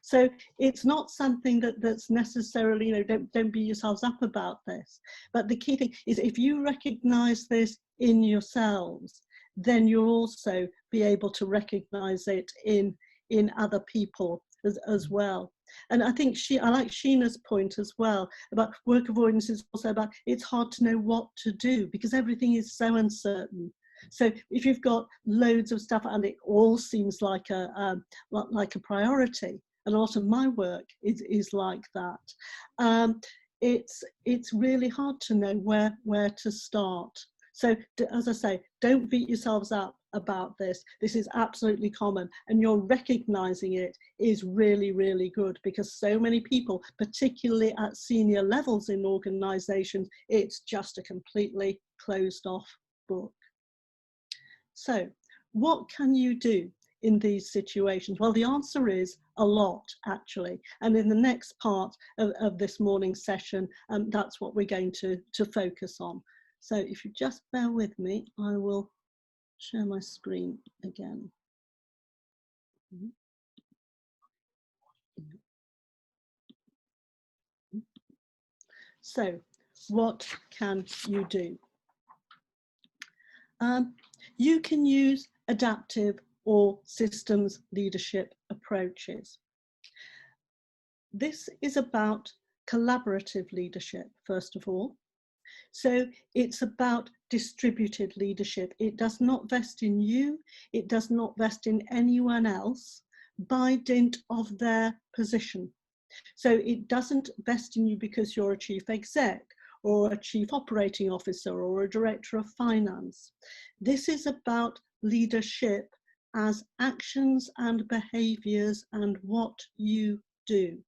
A: So it's not something that's necessarily, you know, don't beat yourselves up about this. But the key thing is if you recognise this in yourselves, then you'll also be able to recognise it in other people as well. And I think I like Sheena's point as well about work avoidance is also about it's hard to know what to do because everything is so uncertain. So if you've got loads of stuff and it all seems like a priority, and a lot of my work is like that. it's really hard to know where to start. So as I say, don't beat yourselves up about this. This is absolutely common, and you're recognizing it is really, really good, because so many people, particularly at senior levels in organizations, it's just a completely closed off book. So what can you do in these situations? Well, the answer is a lot, actually. And in the next part of this morning's session, that's what we're going to focus on. So if you just bear with me, I will share my screen again. So what can you do? You can use adaptive or systems leadership approaches. This is about collaborative leadership, first of all. So it's about distributed leadership. It does not vest in you. It does not vest in anyone else by dint of their position. So it doesn't vest in you because you're a chief exec or a chief operating officer or a director of finance. This is about leadership as actions and behaviors and what you do.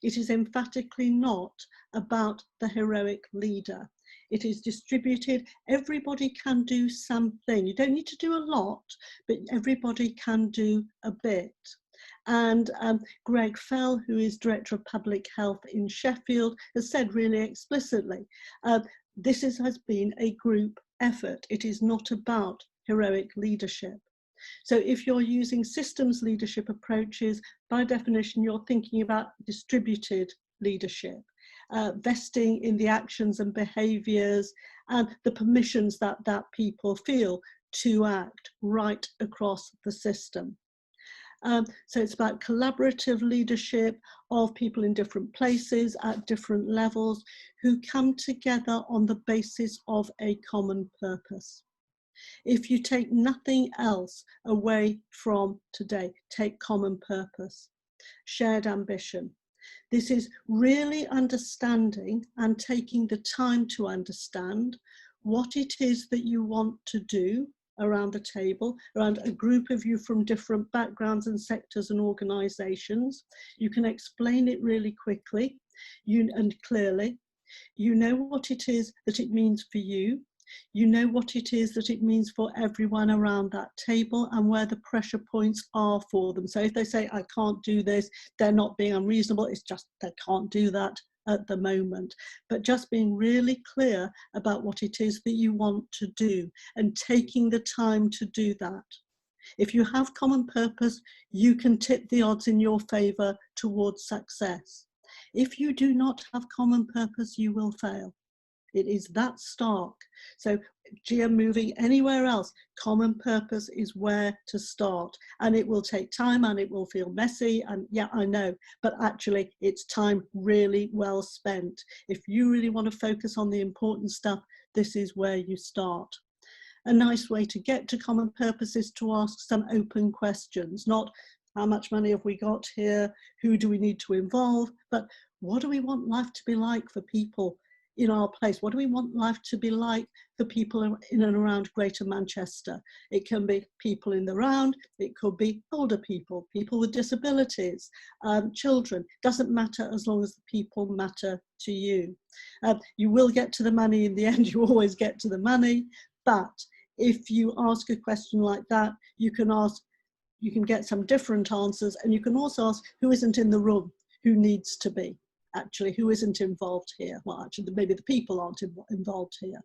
A: It is emphatically not about the heroic leader. It is distributed. Everybody can do something. You don't need to do a lot, but everybody can do a bit. And Greg Fell, who is Director of Public Health in Sheffield, has said really explicitly, this has been a group effort. It is not about heroic leadership. So if you're using systems leadership approaches, by definition, you're thinking about distributed leadership, vesting in the actions and behaviours and the permissions that people feel to act right across the system. So it's about collaborative leadership of people in different places at different levels who come together on the basis of a common purpose. If you take nothing else away from today, take common purpose, shared ambition. This is really understanding and taking the time to understand what it is that you want to do around the table, around a group of you from different backgrounds and sectors and organisations. You can explain it really quickly and clearly. You know what it is that it means for you. You know what it is that it means for everyone around that table and where the pressure points are for them. So if they say, I can't do this, they're not being unreasonable, it's just they can't do that at the moment. But just being really clear about what it is that you want to do and taking the time to do that. If you have common purpose, you can tip the odds in your favour towards success. If you do not have common purpose, you will fail. It is that stark. So GM moving anywhere else, common purpose is where to start. And it will take time and it will feel messy. And yeah, I know, but actually it's time really well spent. If you really want to focus on the important stuff, this is where you start. A nice way to get to common purpose is to ask some open questions, not how much money have we got here, who do we need to involve, but what do we want life to be like for people in our place? What do we want life to be like for people in and around Greater Manchester? It can be people in the round, it could be older people, people with disabilities, children. Doesn't matter as long as the people matter to you. You will get to the money in the end, you always get to the money, but if you ask a question like that, you can get some different answers, and you can also ask who isn't in the room, who needs to be. Actually, who isn't involved here? Well, actually, maybe the people aren't involved here.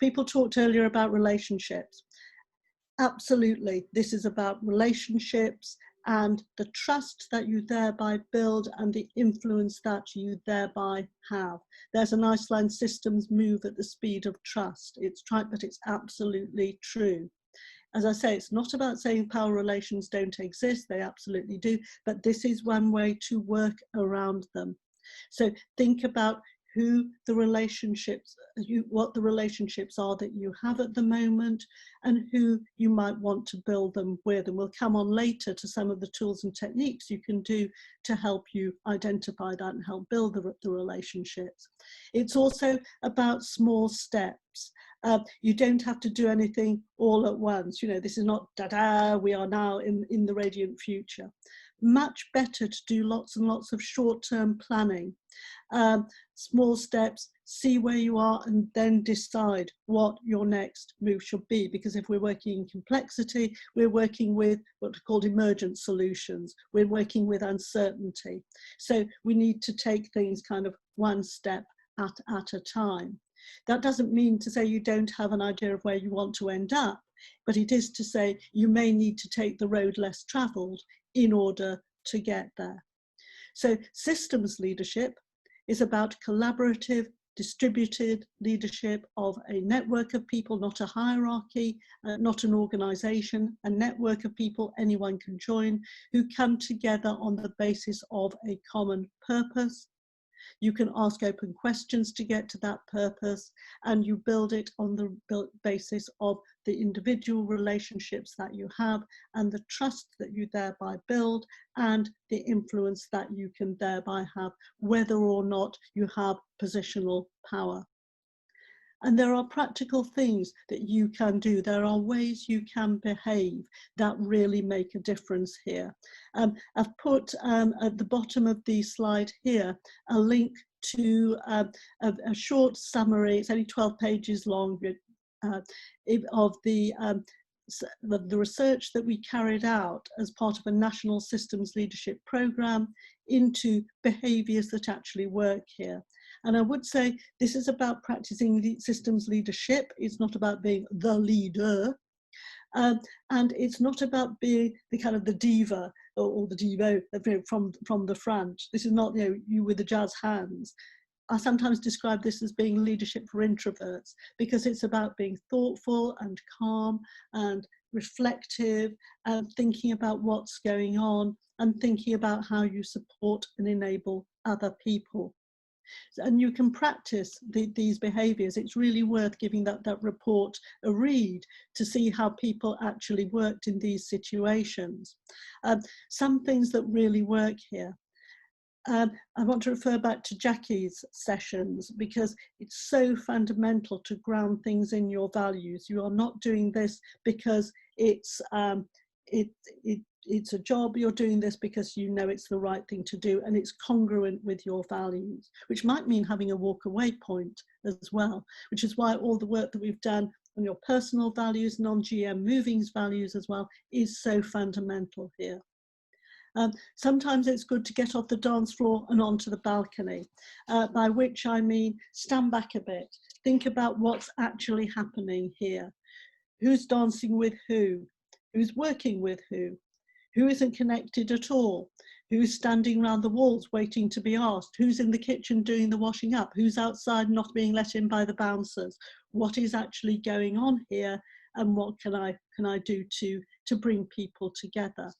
A: People talked earlier about relationships. Absolutely, this is about relationships and the trust that you thereby build and the influence that you thereby have. There's a nice line, systems move at the speed of trust. It's trite, but it's absolutely true. As I say, it's not about saying power relations don't exist, they absolutely do, but this is one way to work around them. So think about who the relationships, what the relationships are that you have at the moment, and who you might want to build them with. And we'll come on later to some of the tools and techniques you can do to help you identify that and help build the relationships. It's also about small steps. You don't have to do anything all at once. You know, this is not da-da, we are now in the radiant future. Much better to do lots and lots of short-term planning. Small steps, see where you are, and then decide what your next move should be. Because if we're working in complexity, we're working with what are called emergent solutions. We're working with uncertainty. So we need to take things kind of one step at a time. That doesn't mean to say you don't have an idea of where you want to end up, but it is to say you may need to take the road less travelled in order to get there. So systems leadership is about collaborative, distributed leadership of a network of people, not a hierarchy, not an organisation, a network of people anyone can join, who come together on the basis of a common purpose. You can ask open questions to get to that purpose, and you build it on the basis of the individual relationships that you have and the trust that you thereby build and the influence that you can thereby have, whether or not you have positional power. And there are practical things that you can do. There are ways you can behave that really make a difference here. I've put at the bottom of the slide here a link to a short summary. It's only 12 pages long of the research that we carried out as part of a national systems leadership program into behaviours that actually work here. And I would say this is about practicing systems leadership. It's not about being the leader. And it's not about being the kind of the diva or the divo from the front. This is not, you know, you with the jazz hands. I sometimes describe this as being leadership for introverts, because it's about being thoughtful and calm and reflective and thinking about what's going on and thinking about how you support and enable other people. And you can practice these behaviours. It's really worth giving that report a read to see how people actually worked in these situations. Some things that really work here. I want to refer back to Jackie's sessions, because it's so fundamental to ground things in your values. You are not doing this because it's a job. You're doing this because you know it's the right thing to do and it's congruent with your values, which might mean having a walk away point as well, which is why all the work that we've done on your personal values, non-GM movings values as well, is so fundamental here. Sometimes it's good to get off the dance floor and onto the balcony, by which I mean stand back a bit, think about what's actually happening here. Who's dancing with who? Who's working with who? Who isn't connected at all? Who's standing around the walls waiting to be asked? Who's in the kitchen doing the washing up? Who's outside not being let in by the bouncers? What is actually going on here, and what can I do to bring people together?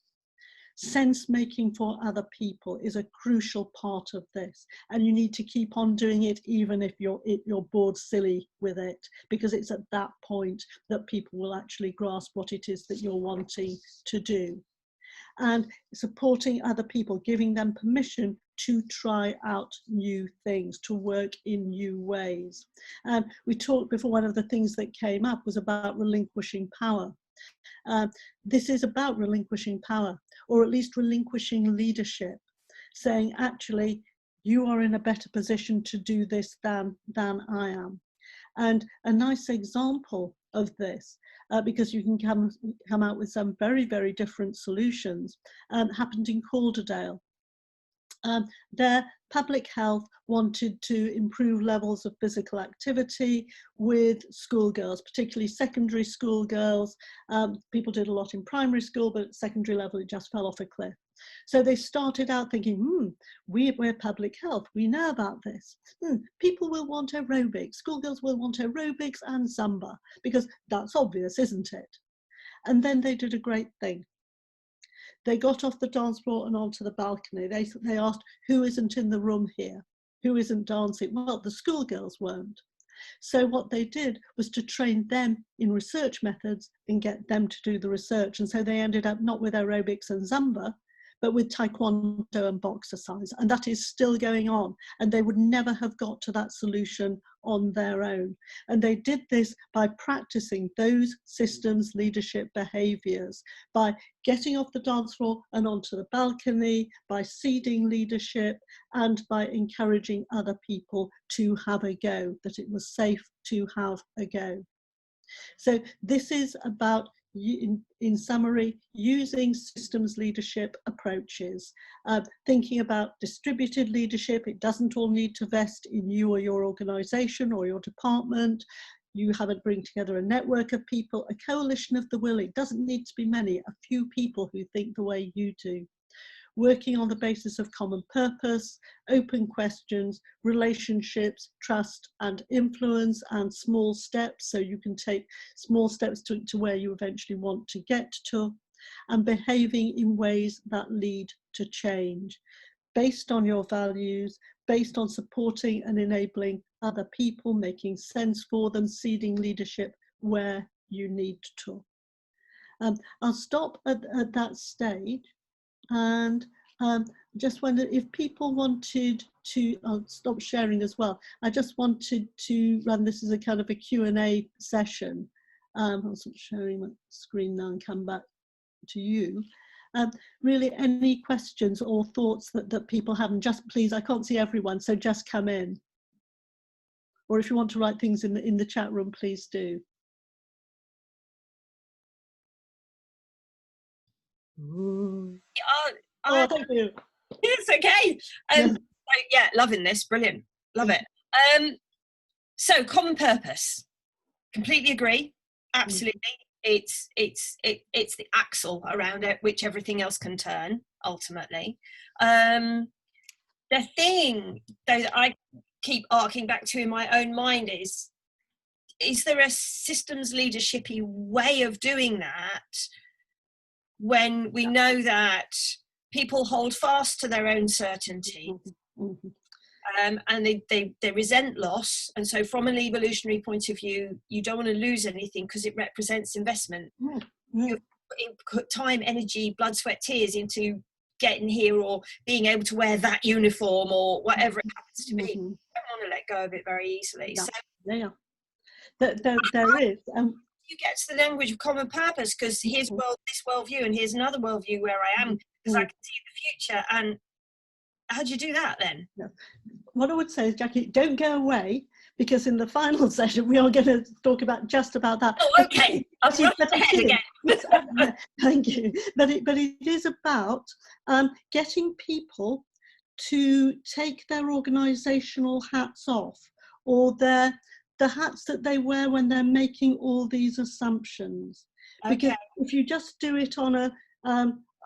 A: Sense making for other people is a crucial part of this, and you need to keep on doing it even if you're bored silly with it, because it's at that point that people will actually grasp what it is that you're wanting to do. And supporting other people, giving them permission to try out new things, to work in new ways. And we talked before, one of the things that came up was about relinquishing power. This is about relinquishing power, or at least relinquishing leadership, saying, actually, you are in a better position to do this than I am. And a nice example of this, because you can come out with some very, very different solutions, happened in Calderdale. Their public health wanted to improve levels of physical activity with schoolgirls, particularly secondary school girls. People did a lot in primary school, but at secondary level it just fell off a cliff. So they started out thinking, we're public health, we know about this. People will want aerobics, schoolgirls will want aerobics and Zumba, because that's obvious, isn't it? And then they did a great thing. They got off the dance floor and onto the balcony. They asked, who isn't in the room here? who isn't dancing? Well, the schoolgirls weren't. So what they did was to train them in research methods and get them to do the research. And so they ended up not with aerobics and Zumba, but with Taekwondo and boxercise. And that is still going on. And they would never have got to that solution on their own. And they did this by practicing those systems leadership behaviors, by getting off the dance floor and onto the balcony, by seeding leadership, and by encouraging other people to have a go, that it was safe to have a go. So this is about, in summary, using systems leadership approaches, thinking about distributed leadership. It doesn't all need to vest in you or your organisation or your department. You have to bring together a network of people, a coalition of the willing. It doesn't need to be many, a few people who think the way you do. Working on the basis of common purpose, open questions, relationships, trust and influence, and small steps, so you can take small steps to where you eventually want to get to, and behaving in ways that lead to change, based on your values, based on supporting and enabling other people, making sense for them, seeding leadership where you need to. I'll stop at that stage. And just wondered if people wanted to, I'll stop sharing as well. I just wanted to run this as a kind of a Q&A session. I'll stop sharing my screen now and come back to you. Really, any questions or thoughts that people have, and just please, I can't see everyone, so just come in. Or if you want to write things in the chat room, please do. Oh, thank you.
E: It's okay. So, yeah, loving this. Brilliant. Love it. So common purpose. Completely agree. Absolutely. It's the axle around it which everything else can turn ultimately. The thing that I keep arcing back to in my own mind is there a systems leadership-y way of doing that when we know that people hold fast to their own certainty, and they resent loss, and so from an evolutionary point of view, you don't want to lose anything because it represents investment. You put time, energy, blood, sweat, tears into getting here or being able to wear that uniform or whatever it happens to be. You don't want to let go of it very easily.
A: Yeah.
E: So
A: there is.
E: You get to the language of common purpose, because here's this worldview and here's another worldview where I am, because I can see the future. And how do you do that then?
A: Yeah. What I would say is, Jackie, don't go away, because in the final session we are going to talk about just about that.
E: Oh, okay. I've rushed ahead again.
A: Thank you. But it is about getting people to take their organisational hats off, or the hats that they wear when they're making all these assumptions. Because if you just do it on a,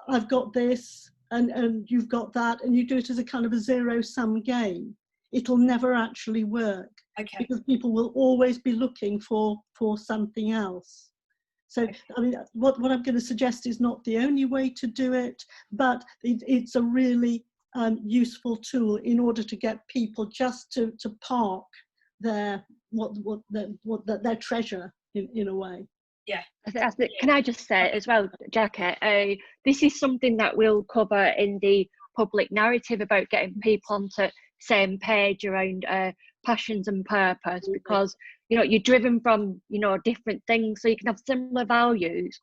A: I've got this and you've got that, and you do it as a kind of a zero-sum game, it'll never actually work. Because people will always be looking for something else. So, I mean, what I'm going to suggest is not the only way to do it, but it's a really useful tool in order to get people just to park their their treasure in a way.
E: Yeah.
F: Can I just say as well, Jackie, this is something that we'll cover in the public narrative about getting people onto same page around passions and purpose, because you're driven from different things, so you can have similar values,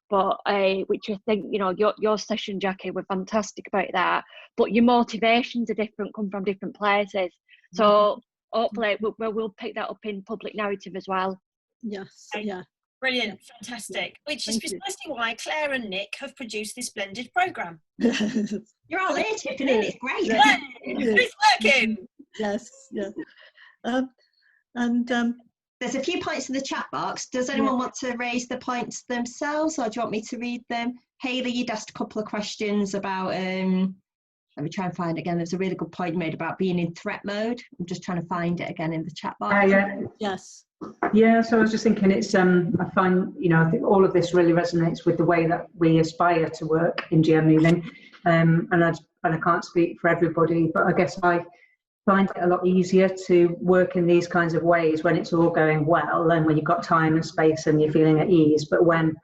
F: but which I think your session, Jackie, were fantastic about that, but your motivations are different, come from different places. So hopefully we'll pick that up in public narrative as well.
A: Yes. Yeah.
E: Brilliant, fantastic. Which is precisely why Claire and Nick have produced this blended programme.
B: You're all here chipping in, it's great.
E: Yeah, it's working.
A: Yes, yes.
B: There's a few points in the chat box. Does anyone want to raise the points themselves, or do you want me to read them? Haley, you'd asked a couple of questions about, let me try and find it again. There's a really good point made about being in threat mode. I'm just trying to find it again in the chat box.
A: Yes.
G: Yeah, so I was just thinking it's, I find, I think all of this really resonates with the way that we aspire to work in GM Moving. And I can't speak for everybody, but I guess I find it a lot easier to work in these kinds of ways when it's all going well and when you've got time and space and you're feeling at ease. But when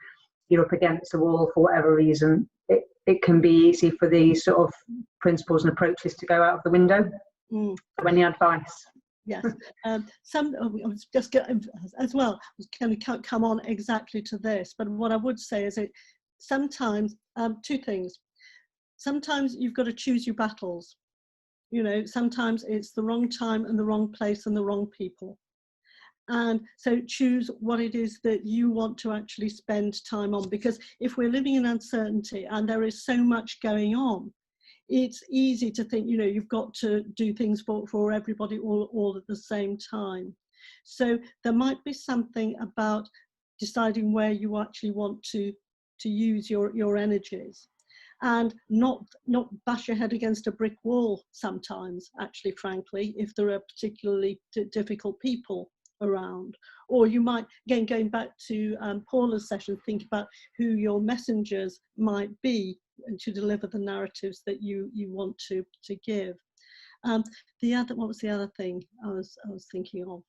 G: you're up against the wall for whatever reason, it can be easy for these sort of principles and approaches to go out of the window. Any advice?
A: Yes, I was just getting, as well, I was going to come on exactly to this, but what I would say is sometimes, two things. Sometimes you've got to choose your battles. You know, sometimes it's the wrong time and the wrong place and the wrong people. And so choose what it is that you want to actually spend time on, because if we're living in uncertainty and there is so much going on, it's easy to think, you know, you've got to do things for everybody all at the same time. So there might be something about deciding where you actually want to use your energies, and not bash your head against a brick wall sometimes, actually, frankly, if there are particularly difficult people around. Or you might, again, going back to Paula's session, think about who your messengers might be to deliver the narratives that you want to give. What was the other thing I was thinking of?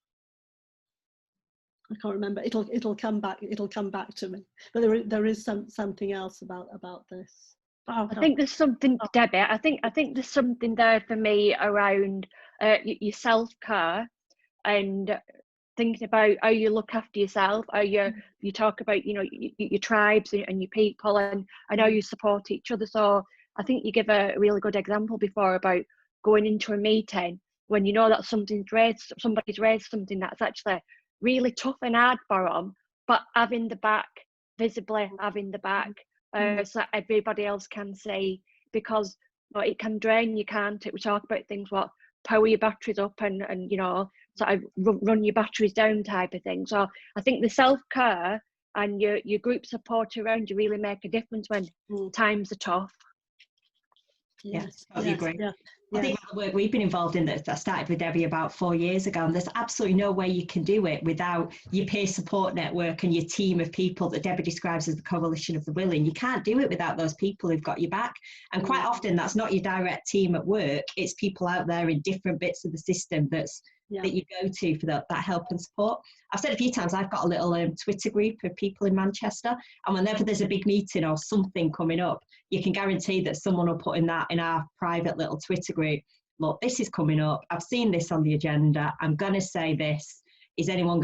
A: I can't remember. It'll come back to me. But there is something else about this.
F: I think there's something, Debbie. I think there's something there for me around your self-care and thinking about how you look after yourself, how you talk about, you know, your tribes and your people, and how you support each other. So I think you give a really good example before about going into a meeting when you know that somebody's raised something that's actually really tough and hard for them, but visibly having the back, so that everybody else can see, because it can drain you, can't it? We talk about things what power your batteries up and you know, sort of run your batteries down type of thing. So I think the self-care and your group support around you really make a difference when times are tough.
B: Yes, totally agree. Yeah. I think the work we've been involved in that started with Debbie about 4 years ago, and there's absolutely no way you can do it without your peer support network and your team of people that Debbie describes as the coalition of the willing. You can't do it without those people who've got your back. And quite often that's not your direct team at work, it's people out there in different bits of the system that you go to for that help and support. I've said a few times, I've got a little Twitter group of people in Manchester, and whenever there's a big meeting or something coming up, you can guarantee that someone will put in our private little Twitter group, look, this is coming up, I've seen this on the agenda, I'm going to say this, does anyone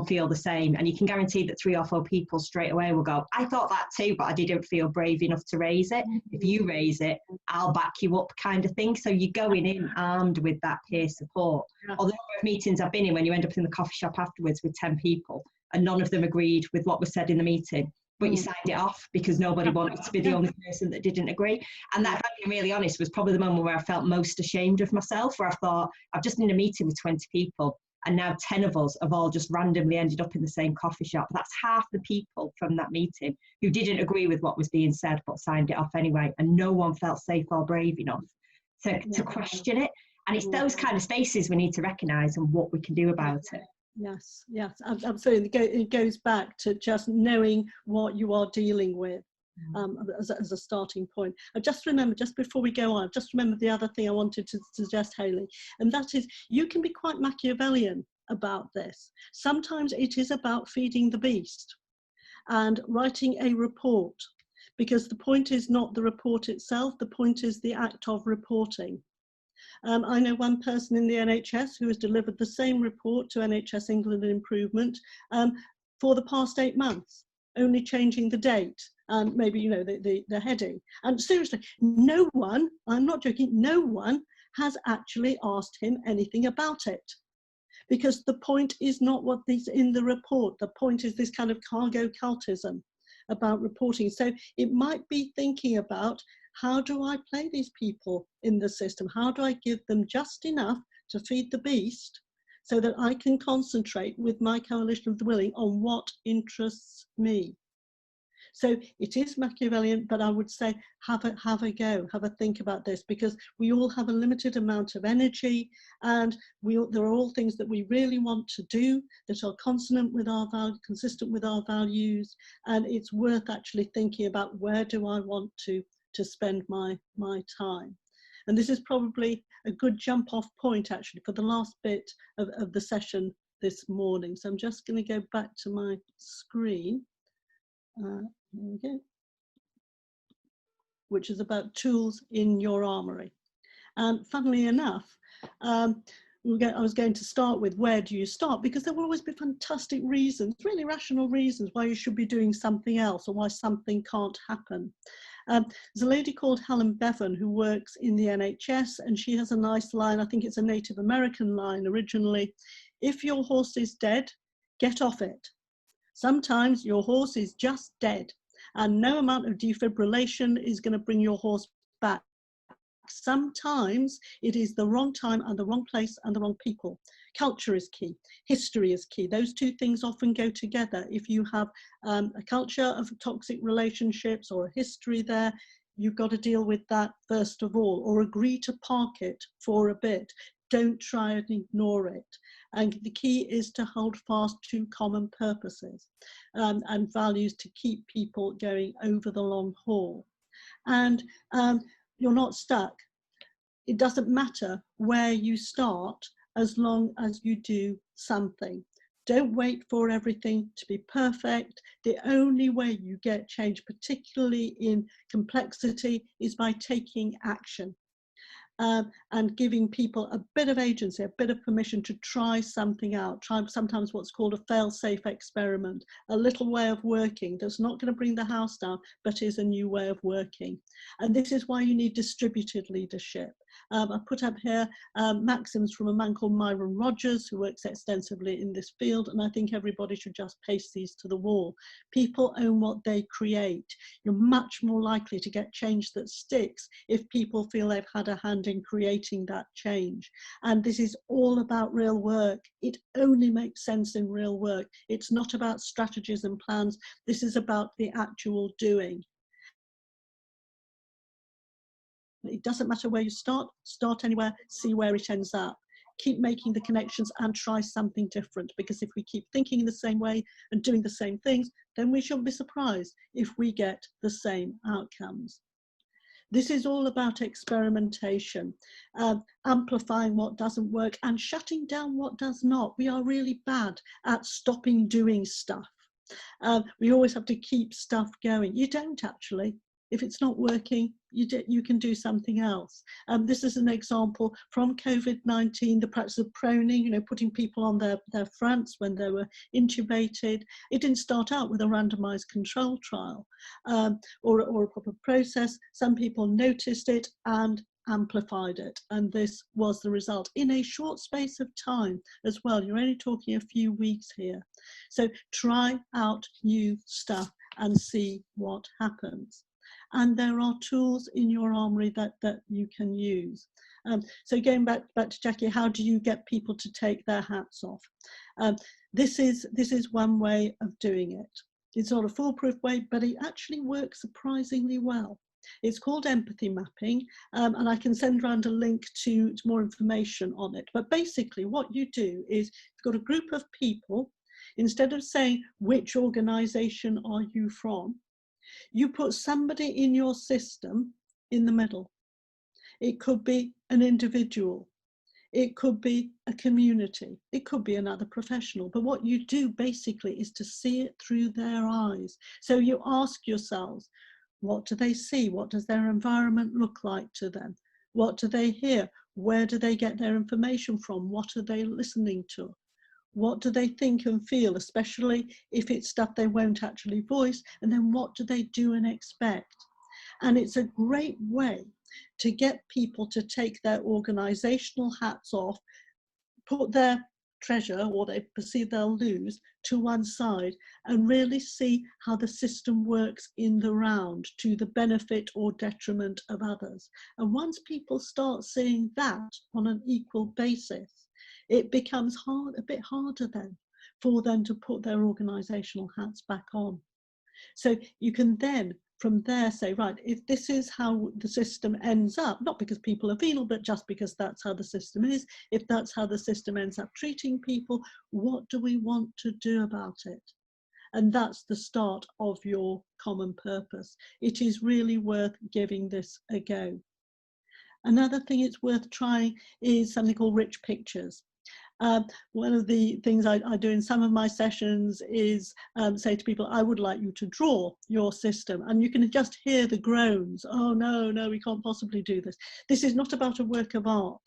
B: feel the same? And you can guarantee that 3 or 4 people straight away will go, I thought that too, but I didn't feel brave enough to raise it. If you raise it, I'll back you up, kind of thing. So you're going in armed with that peer support. Or the number of meetings I've been in when you end up in the coffee shop afterwards with 10 people and none of them agreed with what was said in the meeting, but you signed it off because nobody wanted to be the only person that didn't agree. And that, if I'm being really honest, was probably the moment where I felt most ashamed of myself, where I thought, I've just been in a meeting with 20 people and now 10 of us have all just randomly ended up in the same coffee shop. That's half the people from that meeting who didn't agree with what was being said but signed it off anyway, and no one felt safe or brave enough to question it. And it's those kind of spaces we need to recognise and what we can do about it.
A: Yes, absolutely. It goes back to just knowing what you are dealing with as a starting point. I just remember, just before we go on, the other thing I wanted to suggest, Hayley, and that is you can be quite Machiavellian about this. Sometimes it is about feeding the beast and writing a report, because the point is not the report itself, the point is the act of reporting. I know one person in the NHS who has delivered the same report to NHS England Improvement for the past 8 months, only changing the date and maybe, you know, the heading. And seriously, no one, I'm not joking, no one has actually asked him anything about it. Because the point is not what is in the report. The point is this kind of cargo cultism about reporting. So it might be thinking about, how do I play these people in the system? How do I give them just enough to feed the beast so that I can concentrate with my coalition of the willing on what interests me? So it is Machiavellian, but I would say have a go, have a think about this, because we all have a limited amount of energy, and there are all things that we really want to do that are consistent with our values, and it's worth actually thinking about, where do I want to spend my time. And this is probably a good jump off point actually for the last bit of the session this morning. So I'm just going to go back to my screen. There we go. Which is about tools in your armoury. And funnily enough, I was going to start with where do you start, because there will always be fantastic reasons, really rational reasons why you should be doing something else or why something can't happen. There's a lady called Helen Bevan who works in the NHS, and she has a nice line, I think it's a Native American line originally: if your horse is dead, get off it. Sometimes your horse is just dead, and no amount of defibrillation is going to bring your horse back. Sometimes it is the wrong time and the wrong place and the wrong people. Culture is key. History is key. Those two things often go together. If you have a culture of toxic relationships or a history there, you've got to deal with that first of all, or agree to park it for a bit. Don't try and ignore it. And the key is to hold fast to common purposes and values to keep people going over the long haul. And you're not stuck. It doesn't matter where you start as long as you do something. Don't wait for everything to be perfect. The only way you get change, particularly in complexity, is by taking action. And giving people a bit of agency, a bit of permission to try something out, try sometimes what's called a fail-safe experiment, a little way of working that's not going to bring the house down, but is a new way of working. And this is why you need distributed leadership. I put up here maxims from a man called Myron Rogers, who works extensively in this field, and I think everybody should just paste these to the wall. People own what they create. You're much more likely to get change that sticks if people feel they've had a hand in creating that change. And this is all about real work. It only makes sense in real work. It's not about strategies and plans. This is about the actual doing. It doesn't matter where you start anywhere, see where it ends up. Keep making the connections and try something different, because if we keep thinking in the same way and doing the same things, then we shouldn't be surprised if we get the same outcomes. This is all about experimentation, amplifying what doesn't work and shutting down what does not. We are really bad at stopping doing stuff. We always have to keep stuff going. You don't actually. If it's not working, you can do something else. This is an example from COVID-19, the practice of proning, putting people on their fronts when they were intubated. It didn't start out with a randomized control trial or a proper process. Some people noticed it and amplified it, and this was the result in a short space of time as well. You're only talking a few weeks here. So try out new stuff and see what happens. And there are tools in your armory that you can use. So going back to Jackie, how do you get people to take their hats off? This is one way of doing it. It's not a foolproof way, but it actually works surprisingly well. It's called empathy mapping, and I can send around a link to more information on it. But basically what you do is you've got a group of people. Instead of saying, which organisation are you from, you put somebody in your system in the middle. It could be an individual. It could be a community. It could be another professional. But what you do basically is to see it through their eyes. So you ask yourselves, what do they see? What does their environment look like to them? What do they hear? Where do they get their information from? What are they listening to? What do they think and feel, especially if it's stuff they won't actually voice? And then what do they do and expect? And it's a great way to get people to take their organizational hats off, put their treasure, or they perceive they'll lose, to one side, and really see how the system works in the round to the benefit or detriment of others. And once people start seeing that on an equal basis, it becomes a bit harder then for them to put their organizational hats back on. So you can then from there say, right, if this is how the system ends up, not because people are venal, but just because that's how the system is, if that's how the system ends up treating people, what do we want to do about it? And that's the start of your common purpose. It is really worth giving this a go. Another thing it's worth trying is something called rich pictures. One of the things I do in some of my sessions is say to people, I would like you to draw your system, and you can just hear the groans. Oh no, no, we can't possibly do this. This is not about a work of art.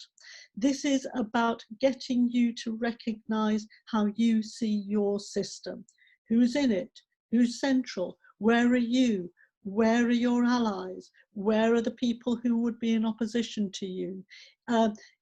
A: This is about getting you to recognize how you see your system. Who's in it? Who's central? Where are you? Where are your allies? Where are the people who would be in opposition to you?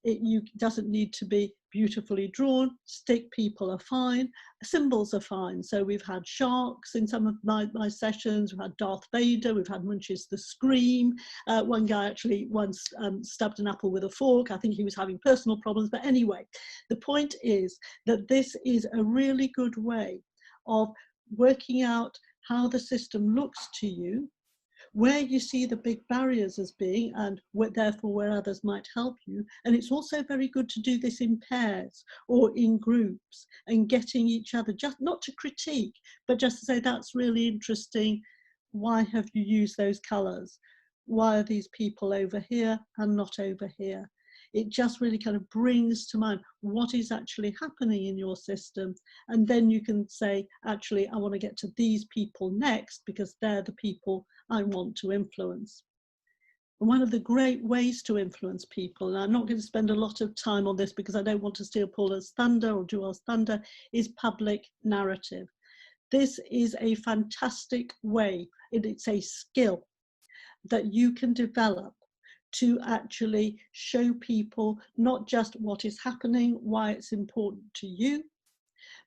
A: It doesn't need to be beautifully drawn. Stick people are fine. Symbols are fine. So we've had sharks in some of my sessions. We've had Darth Vader. We've had Munch's The Scream. One guy actually once stubbed an apple with a fork. I think he was having personal problems. But anyway, the point is that this is a really good way of working out how the system looks to you, where you see the big barriers as being, and therefore where others might help you. And it's also very good to do this in pairs or in groups, and getting each other, just not to critique, but just to say, that's really interesting. Why have you used those colours? Why are these people over here and not over here? It just really kind of brings to mind what is actually happening in your system. And then you can say, actually, I want to get to these people next because they're the people I want to influence. And one of the great ways to influence people, and I'm not going to spend a lot of time on this because I don't want to steal Paula's thunder or Joel's thunder, is public narrative. This is a fantastic way, it's a skill that you can develop to actually show people not just what is happening, why it's important to you,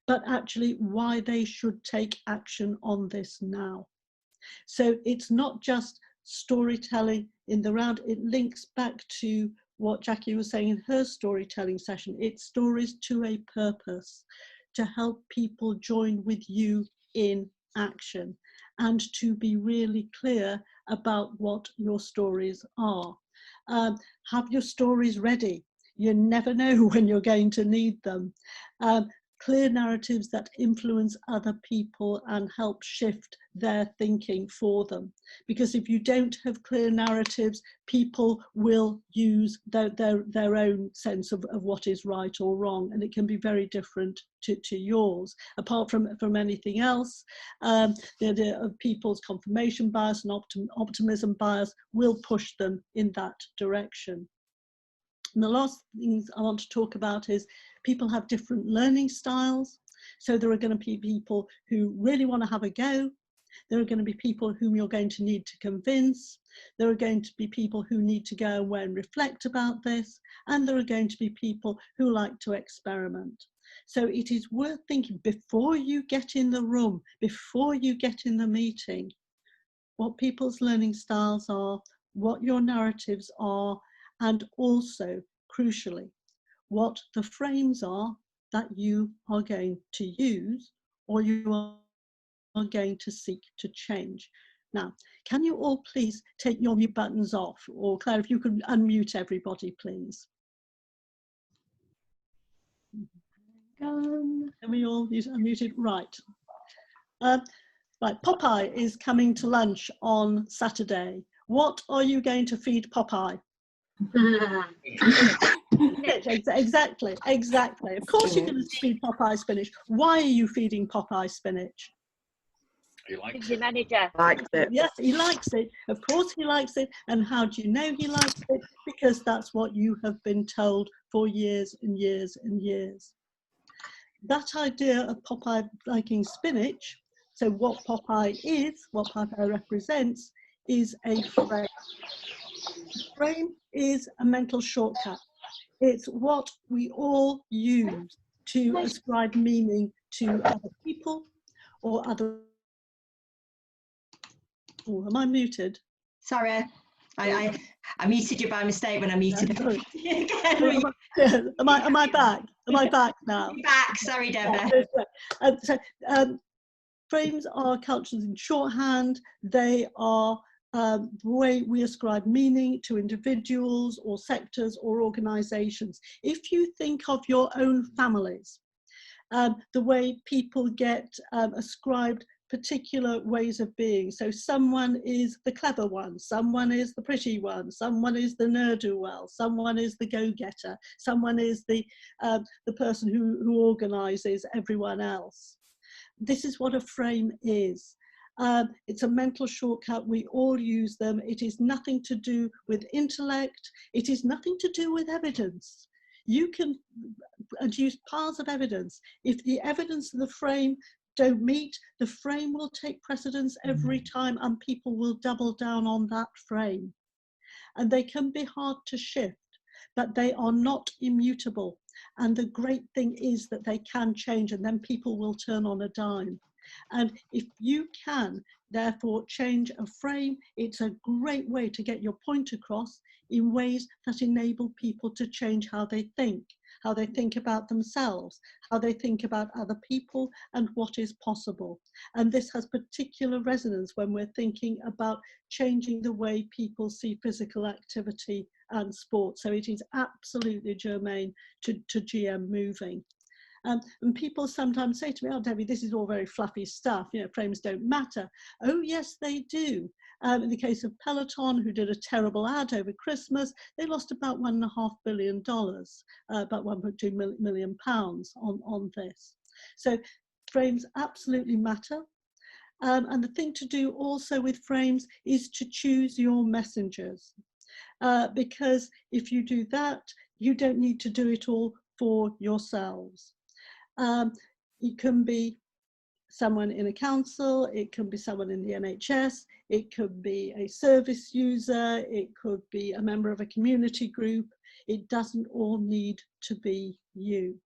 A: but actually why they should take action on this now. So it's not just storytelling in the round, it links back to what Jackie was saying in her storytelling session. It's stories to a purpose, to help people join with you in action and to be really clear about what your stories are. Have your stories ready. You never know when you're going to need them. Clear narratives that influence other people and help shift their thinking for them. Because if you don't have clear narratives, people will use their own sense of what is right or wrong, and it can be very different to yours. Apart from anything else, the idea of people's confirmation bias and optimism bias will push them in that direction. And the last things I want to talk about is people have different learning styles. So there are going to be people who really want to have a go. There are going to be people whom you're going to need to convince. There are going to be people who need to go away and reflect about this. And there are going to be people who like to experiment. So it is worth thinking before you get in the room, before you get in the meeting, what people's learning styles are, what your narratives are, and also, crucially, what the frames are that you are going to use or you are going to seek to change. Now, can you all please take your mute buttons off? Or Claire, if you could unmute everybody, please. Can we all use unmuted? Right. Right, Popeye is coming to lunch on Saturday. What are you going to feed Popeye? Exactly. Of course you're going to feed Popeye spinach. Why are you feeding Popeye spinach?
H: He likes
F: Gives him
H: it.
F: energy.
I: Likes it.
A: Yes, he likes it. Of course he likes it. And how do you know he likes it? Because that's what you have been told for years and years and years. That idea of Popeye liking spinach, so what Popeye is, what Popeye represents, is a frame. A frame is a mental shortcut. It's what we all use to ascribe meaning to other people or other. Oh, am I muted?
B: Sorry, I muted you by mistake when I muted it.
A: Am I back? Am I back now?
B: You're back. Sorry, Deborah.
A: Frames are cultures in shorthand. They are the way we ascribe meaning to individuals or sectors or organizations. If you think of your own families, the way people get ascribed particular ways of being. So someone is the clever one, someone is the pretty one, someone is the ne'er-do-well, someone is the go-getter, someone is the person who organises everyone else. This is what a frame is. It's a mental shortcut. We all use them. It is nothing to do with intellect. It is nothing to do with evidence. You can adduce piles of evidence. If the evidence of the frame don't meet, the frame will take precedence every time, and people will double down on that frame. And they can be hard to shift, but they are not immutable. And the great thing is that they can change, and then people will turn on a dime. And if you can, therefore, change a frame, it's a great way to get your point across in ways that enable people to change how they think about themselves, how they think about other people, and what is possible. And this has particular resonance when we're thinking about changing the way people see physical activity and sport. So it is absolutely germane to GM moving. And people sometimes say to me, oh, Debbie, this is all very fluffy stuff, you know, frames don't matter. Oh, yes, they do. In the case of Peloton, who did a terrible ad over Christmas, they lost about $1.5 billion, about 1.2 million pounds on this. So frames absolutely matter. And the thing to do also with frames is to choose your messengers. Because if you do that, you don't need to do it all for yourselves. It can be someone in a council, it can be someone in the NHS, it could be a service user, it could be a member of a community group. It doesn't all need to be you.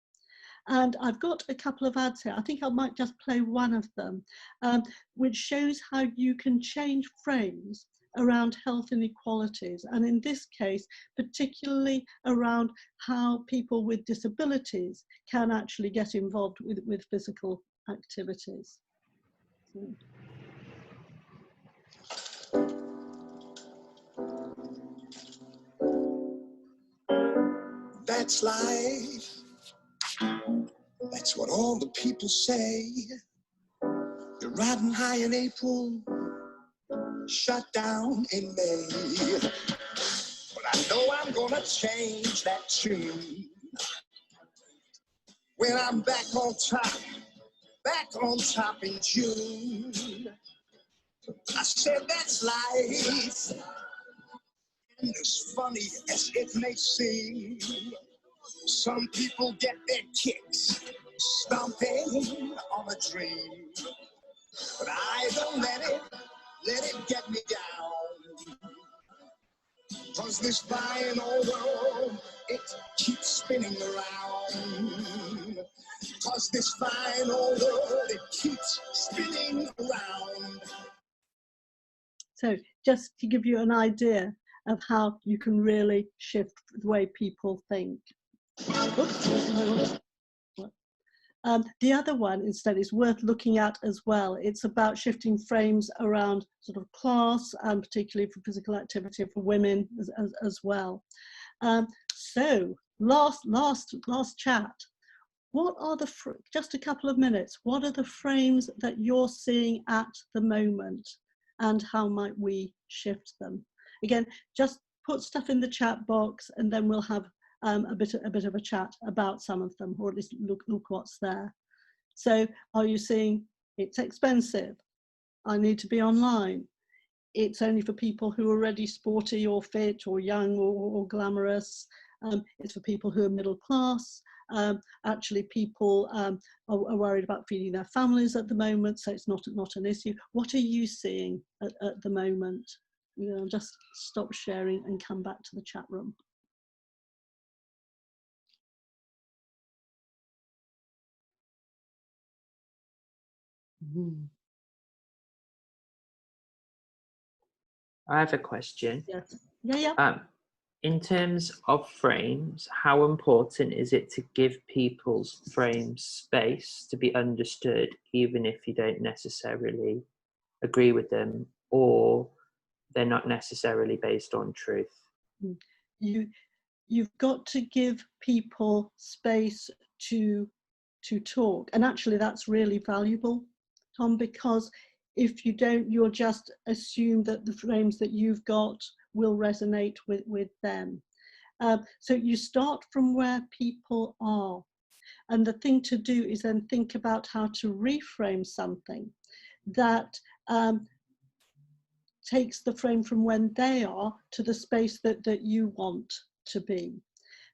A: And I've got a couple of ads here. I think I might just play one of them, which shows how you can change frames around health inequalities, and in this case particularly around how people with disabilities can actually get involved with physical activities.
H: That's life. That's what all the people say. You're riding high in April, shut down in May. But I know I'm gonna change that tune when I'm back on top in June. I said that's life, and as funny as it may seem, some people get their kicks stomping on a dream. But I don't let it get me down. 'Cause this fine old world, it keeps spinning around. 'Cause this fine old world, it keeps spinning around.
A: So just to give you an idea of how you can really shift the way people think. Oops. The other one instead is worth looking at as well. It's about shifting frames around sort of class, and particularly for physical activity for women as well. So last chat. What are just a couple of minutes, what are the frames that you're seeing at the moment, and how might we shift them? Again, just put stuff in the chat box, and then we'll have a bit of a chat about some of them, or at least look what's there. So are you seeing it's expensive? I need to be online. It's only for people who are already sporty or fit or young or glamorous. It's for people who are middle class. Actually, people are worried about feeding their families at the moment, so it's not an issue. What are you seeing at the moment? You know, just stop sharing and come back to the chat room.
I: I have a question.
A: Yes. Yeah.
I: In terms of frames, how important is it to give people's frames space to be understood, even if you don't necessarily agree with them, or they're not necessarily based on truth?
A: You've got to give people space to talk, and actually that's really valuable, on, because if you don't, you'll just assume that the frames that you've got will resonate with them. So you start from where people are. And the thing to do is then think about how to reframe something that takes the frame from when they are to the space that you want to be.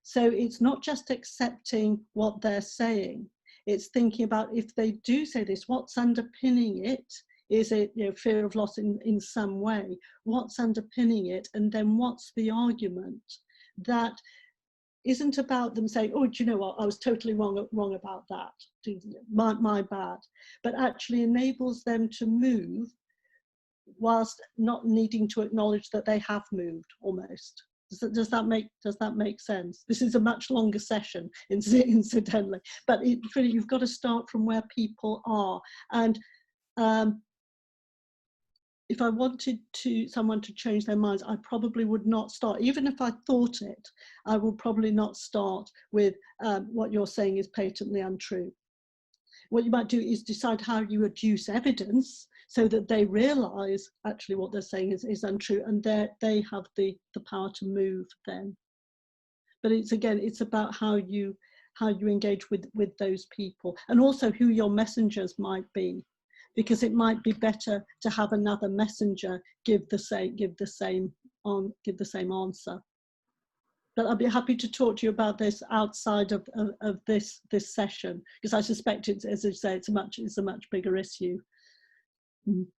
A: So it's not just accepting what they're saying, it's thinking about, if they do say this, what's underpinning it? Is it, you know, fear of loss in some way? What's underpinning it? And then what's the argument that isn't about them saying, oh, do you know what, I was totally wrong about that, my bad, but actually enables them to move whilst not needing to acknowledge that they have moved almost. Does that make sense? This is a much longer session, incidentally, but really, you've got to start from where people are. And if I wanted someone to change their minds, I probably would not start, even if I thought it, I would probably not start with what you're saying is patently untrue. What you might do is decide how you adduce evidence so that they realise actually what they're saying is untrue, and they have the power to move then. But it's about how you engage with those people, and also who your messengers might be, because it might be better to have another messenger give the same answer. But I'd be happy to talk to you about this outside of this session, because I suspect it's, as I say, it's a much bigger issue.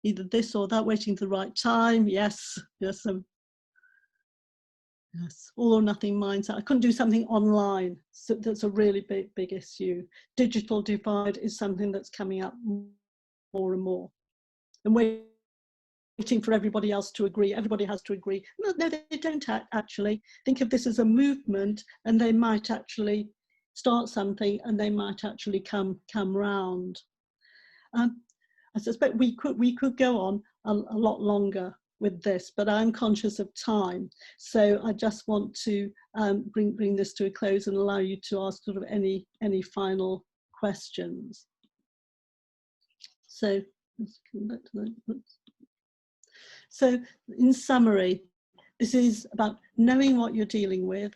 A: Either this or that, waiting for the right time. Yes, yes, all or nothing mindset. I couldn't do something online, so that's a really big issue. Digital divide is something that's coming up more and more, and waiting for everybody else to agree. Everybody has to agree. No, they don't actually. Think of this as a movement, and they might actually start something, and they might actually come round. I suspect we could go on a lot longer with this, but I'm conscious of time, so I just want to bring this to a close and allow you to ask sort of any final questions. So let's come back to that. So in summary, this is about knowing what you're dealing with,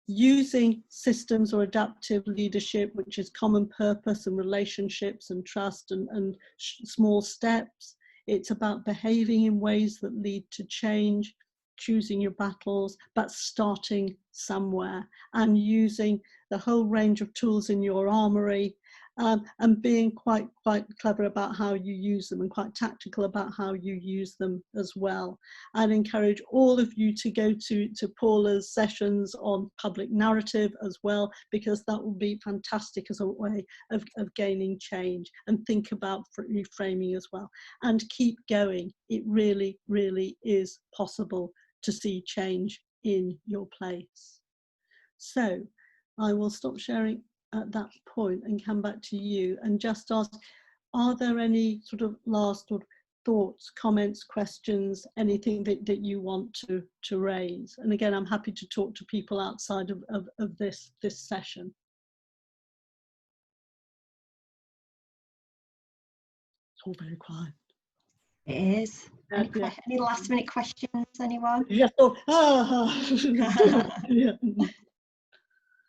A: using systems or adaptive leadership, which is common purpose and relationships and trust and small steps. It's about behaving in ways that lead to change, choosing your battles, but starting somewhere, and using the whole range of tools in your armory, and being quite clever about how you use them, and quite tactical about how you use them as well. I'd encourage all of you to go to Paula's sessions on public narrative as well, because that will be fantastic as a way of gaining change, and think about reframing as well, and keep going. It really, really is possible to see change in your place. So I will stop sharing at that point and come back to you and just ask, are there any sort of last sort of thoughts, comments, questions, anything that you want to raise? And again, I'm happy to talk to people outside of this session. It's all very quiet.
B: It is. Any last minute questions, anyone?
A: Yes. Yeah.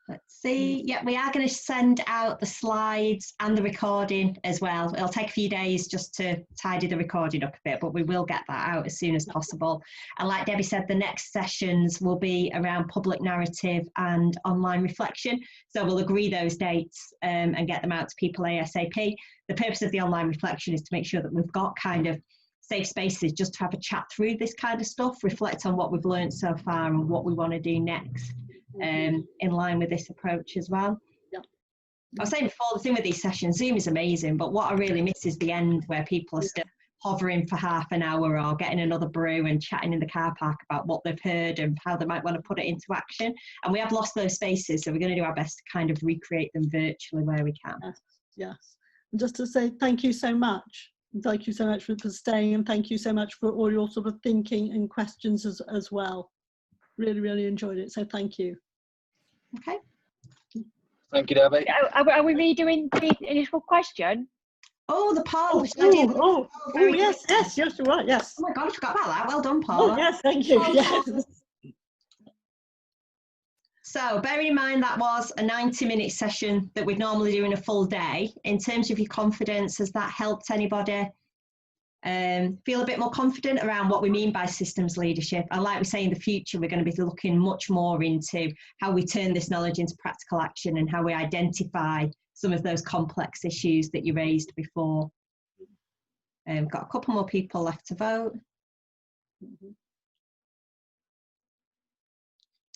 B: Let's see. Yeah, we are going to send out the slides and the recording as well. It'll take a few days just to tidy the recording up a bit, but we will get that out as soon as possible. And like Debbie said, the next sessions will be around public narrative and online reflection. So we'll agree those dates and get them out to people ASAP. The purpose of the online reflection is to make sure that we've got kind of safe spaces just to have a chat through this kind of stuff, reflect on what we've learned so far and what we want to do next. In line with this approach as well.
A: Yeah.
B: I was saying before, the thing with these sessions, Zoom is amazing, but what I really miss is the end, where people are still hovering for half an hour or getting another brew and chatting in the car park about what they've heard and how they might want to put it into action. And we have lost those spaces, so we're going to do our best to kind of recreate them virtually where we can.
A: Yes. And just to say thank you so much. Thank you so much for staying, and thank you so much for all your sort of thinking and questions as well. Really, really enjoyed it. So thank you.
B: Okay.
D: Thank you, Debbie.
F: Are we redoing the initial question?
B: Oh, the poll.
A: Oh, yes, yes, you're right, yes.
B: Oh my God, I forgot about that. Well done, Paula.
A: Oh, yes, thank you. Yes.
B: So bearing in mind that was a 90-minute session that we'd normally do in a full day, in terms of your confidence, has that helped anybody feel a bit more confident around what we mean by systems leadership? And like we say, in the future, we're going to be looking much more into how we turn this knowledge into practical action and how we identify some of those complex issues that you raised before. Got a couple more people left to vote.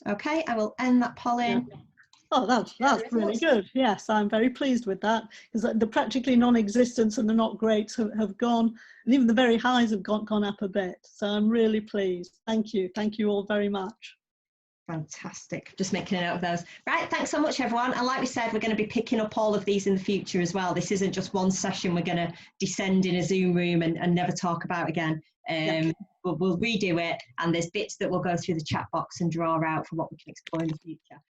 B: Okay, I will end that polling.
A: Yeah. Oh, that's really good. Yes, I'm very pleased with that, because the practically non-existence and the not greats have gone, and even the very highs have gone up a bit. So I'm really pleased. Thank you all very much.
B: Fantastic. Just making a note of those. Right, thanks so much, everyone. And like we said, we're going to be picking up all of these in the future as well. This isn't just one session we're going to descend in a Zoom room and never talk about again. We'll redo it, and there's bits that we'll go through the chat box and draw out for what we can explore in the future.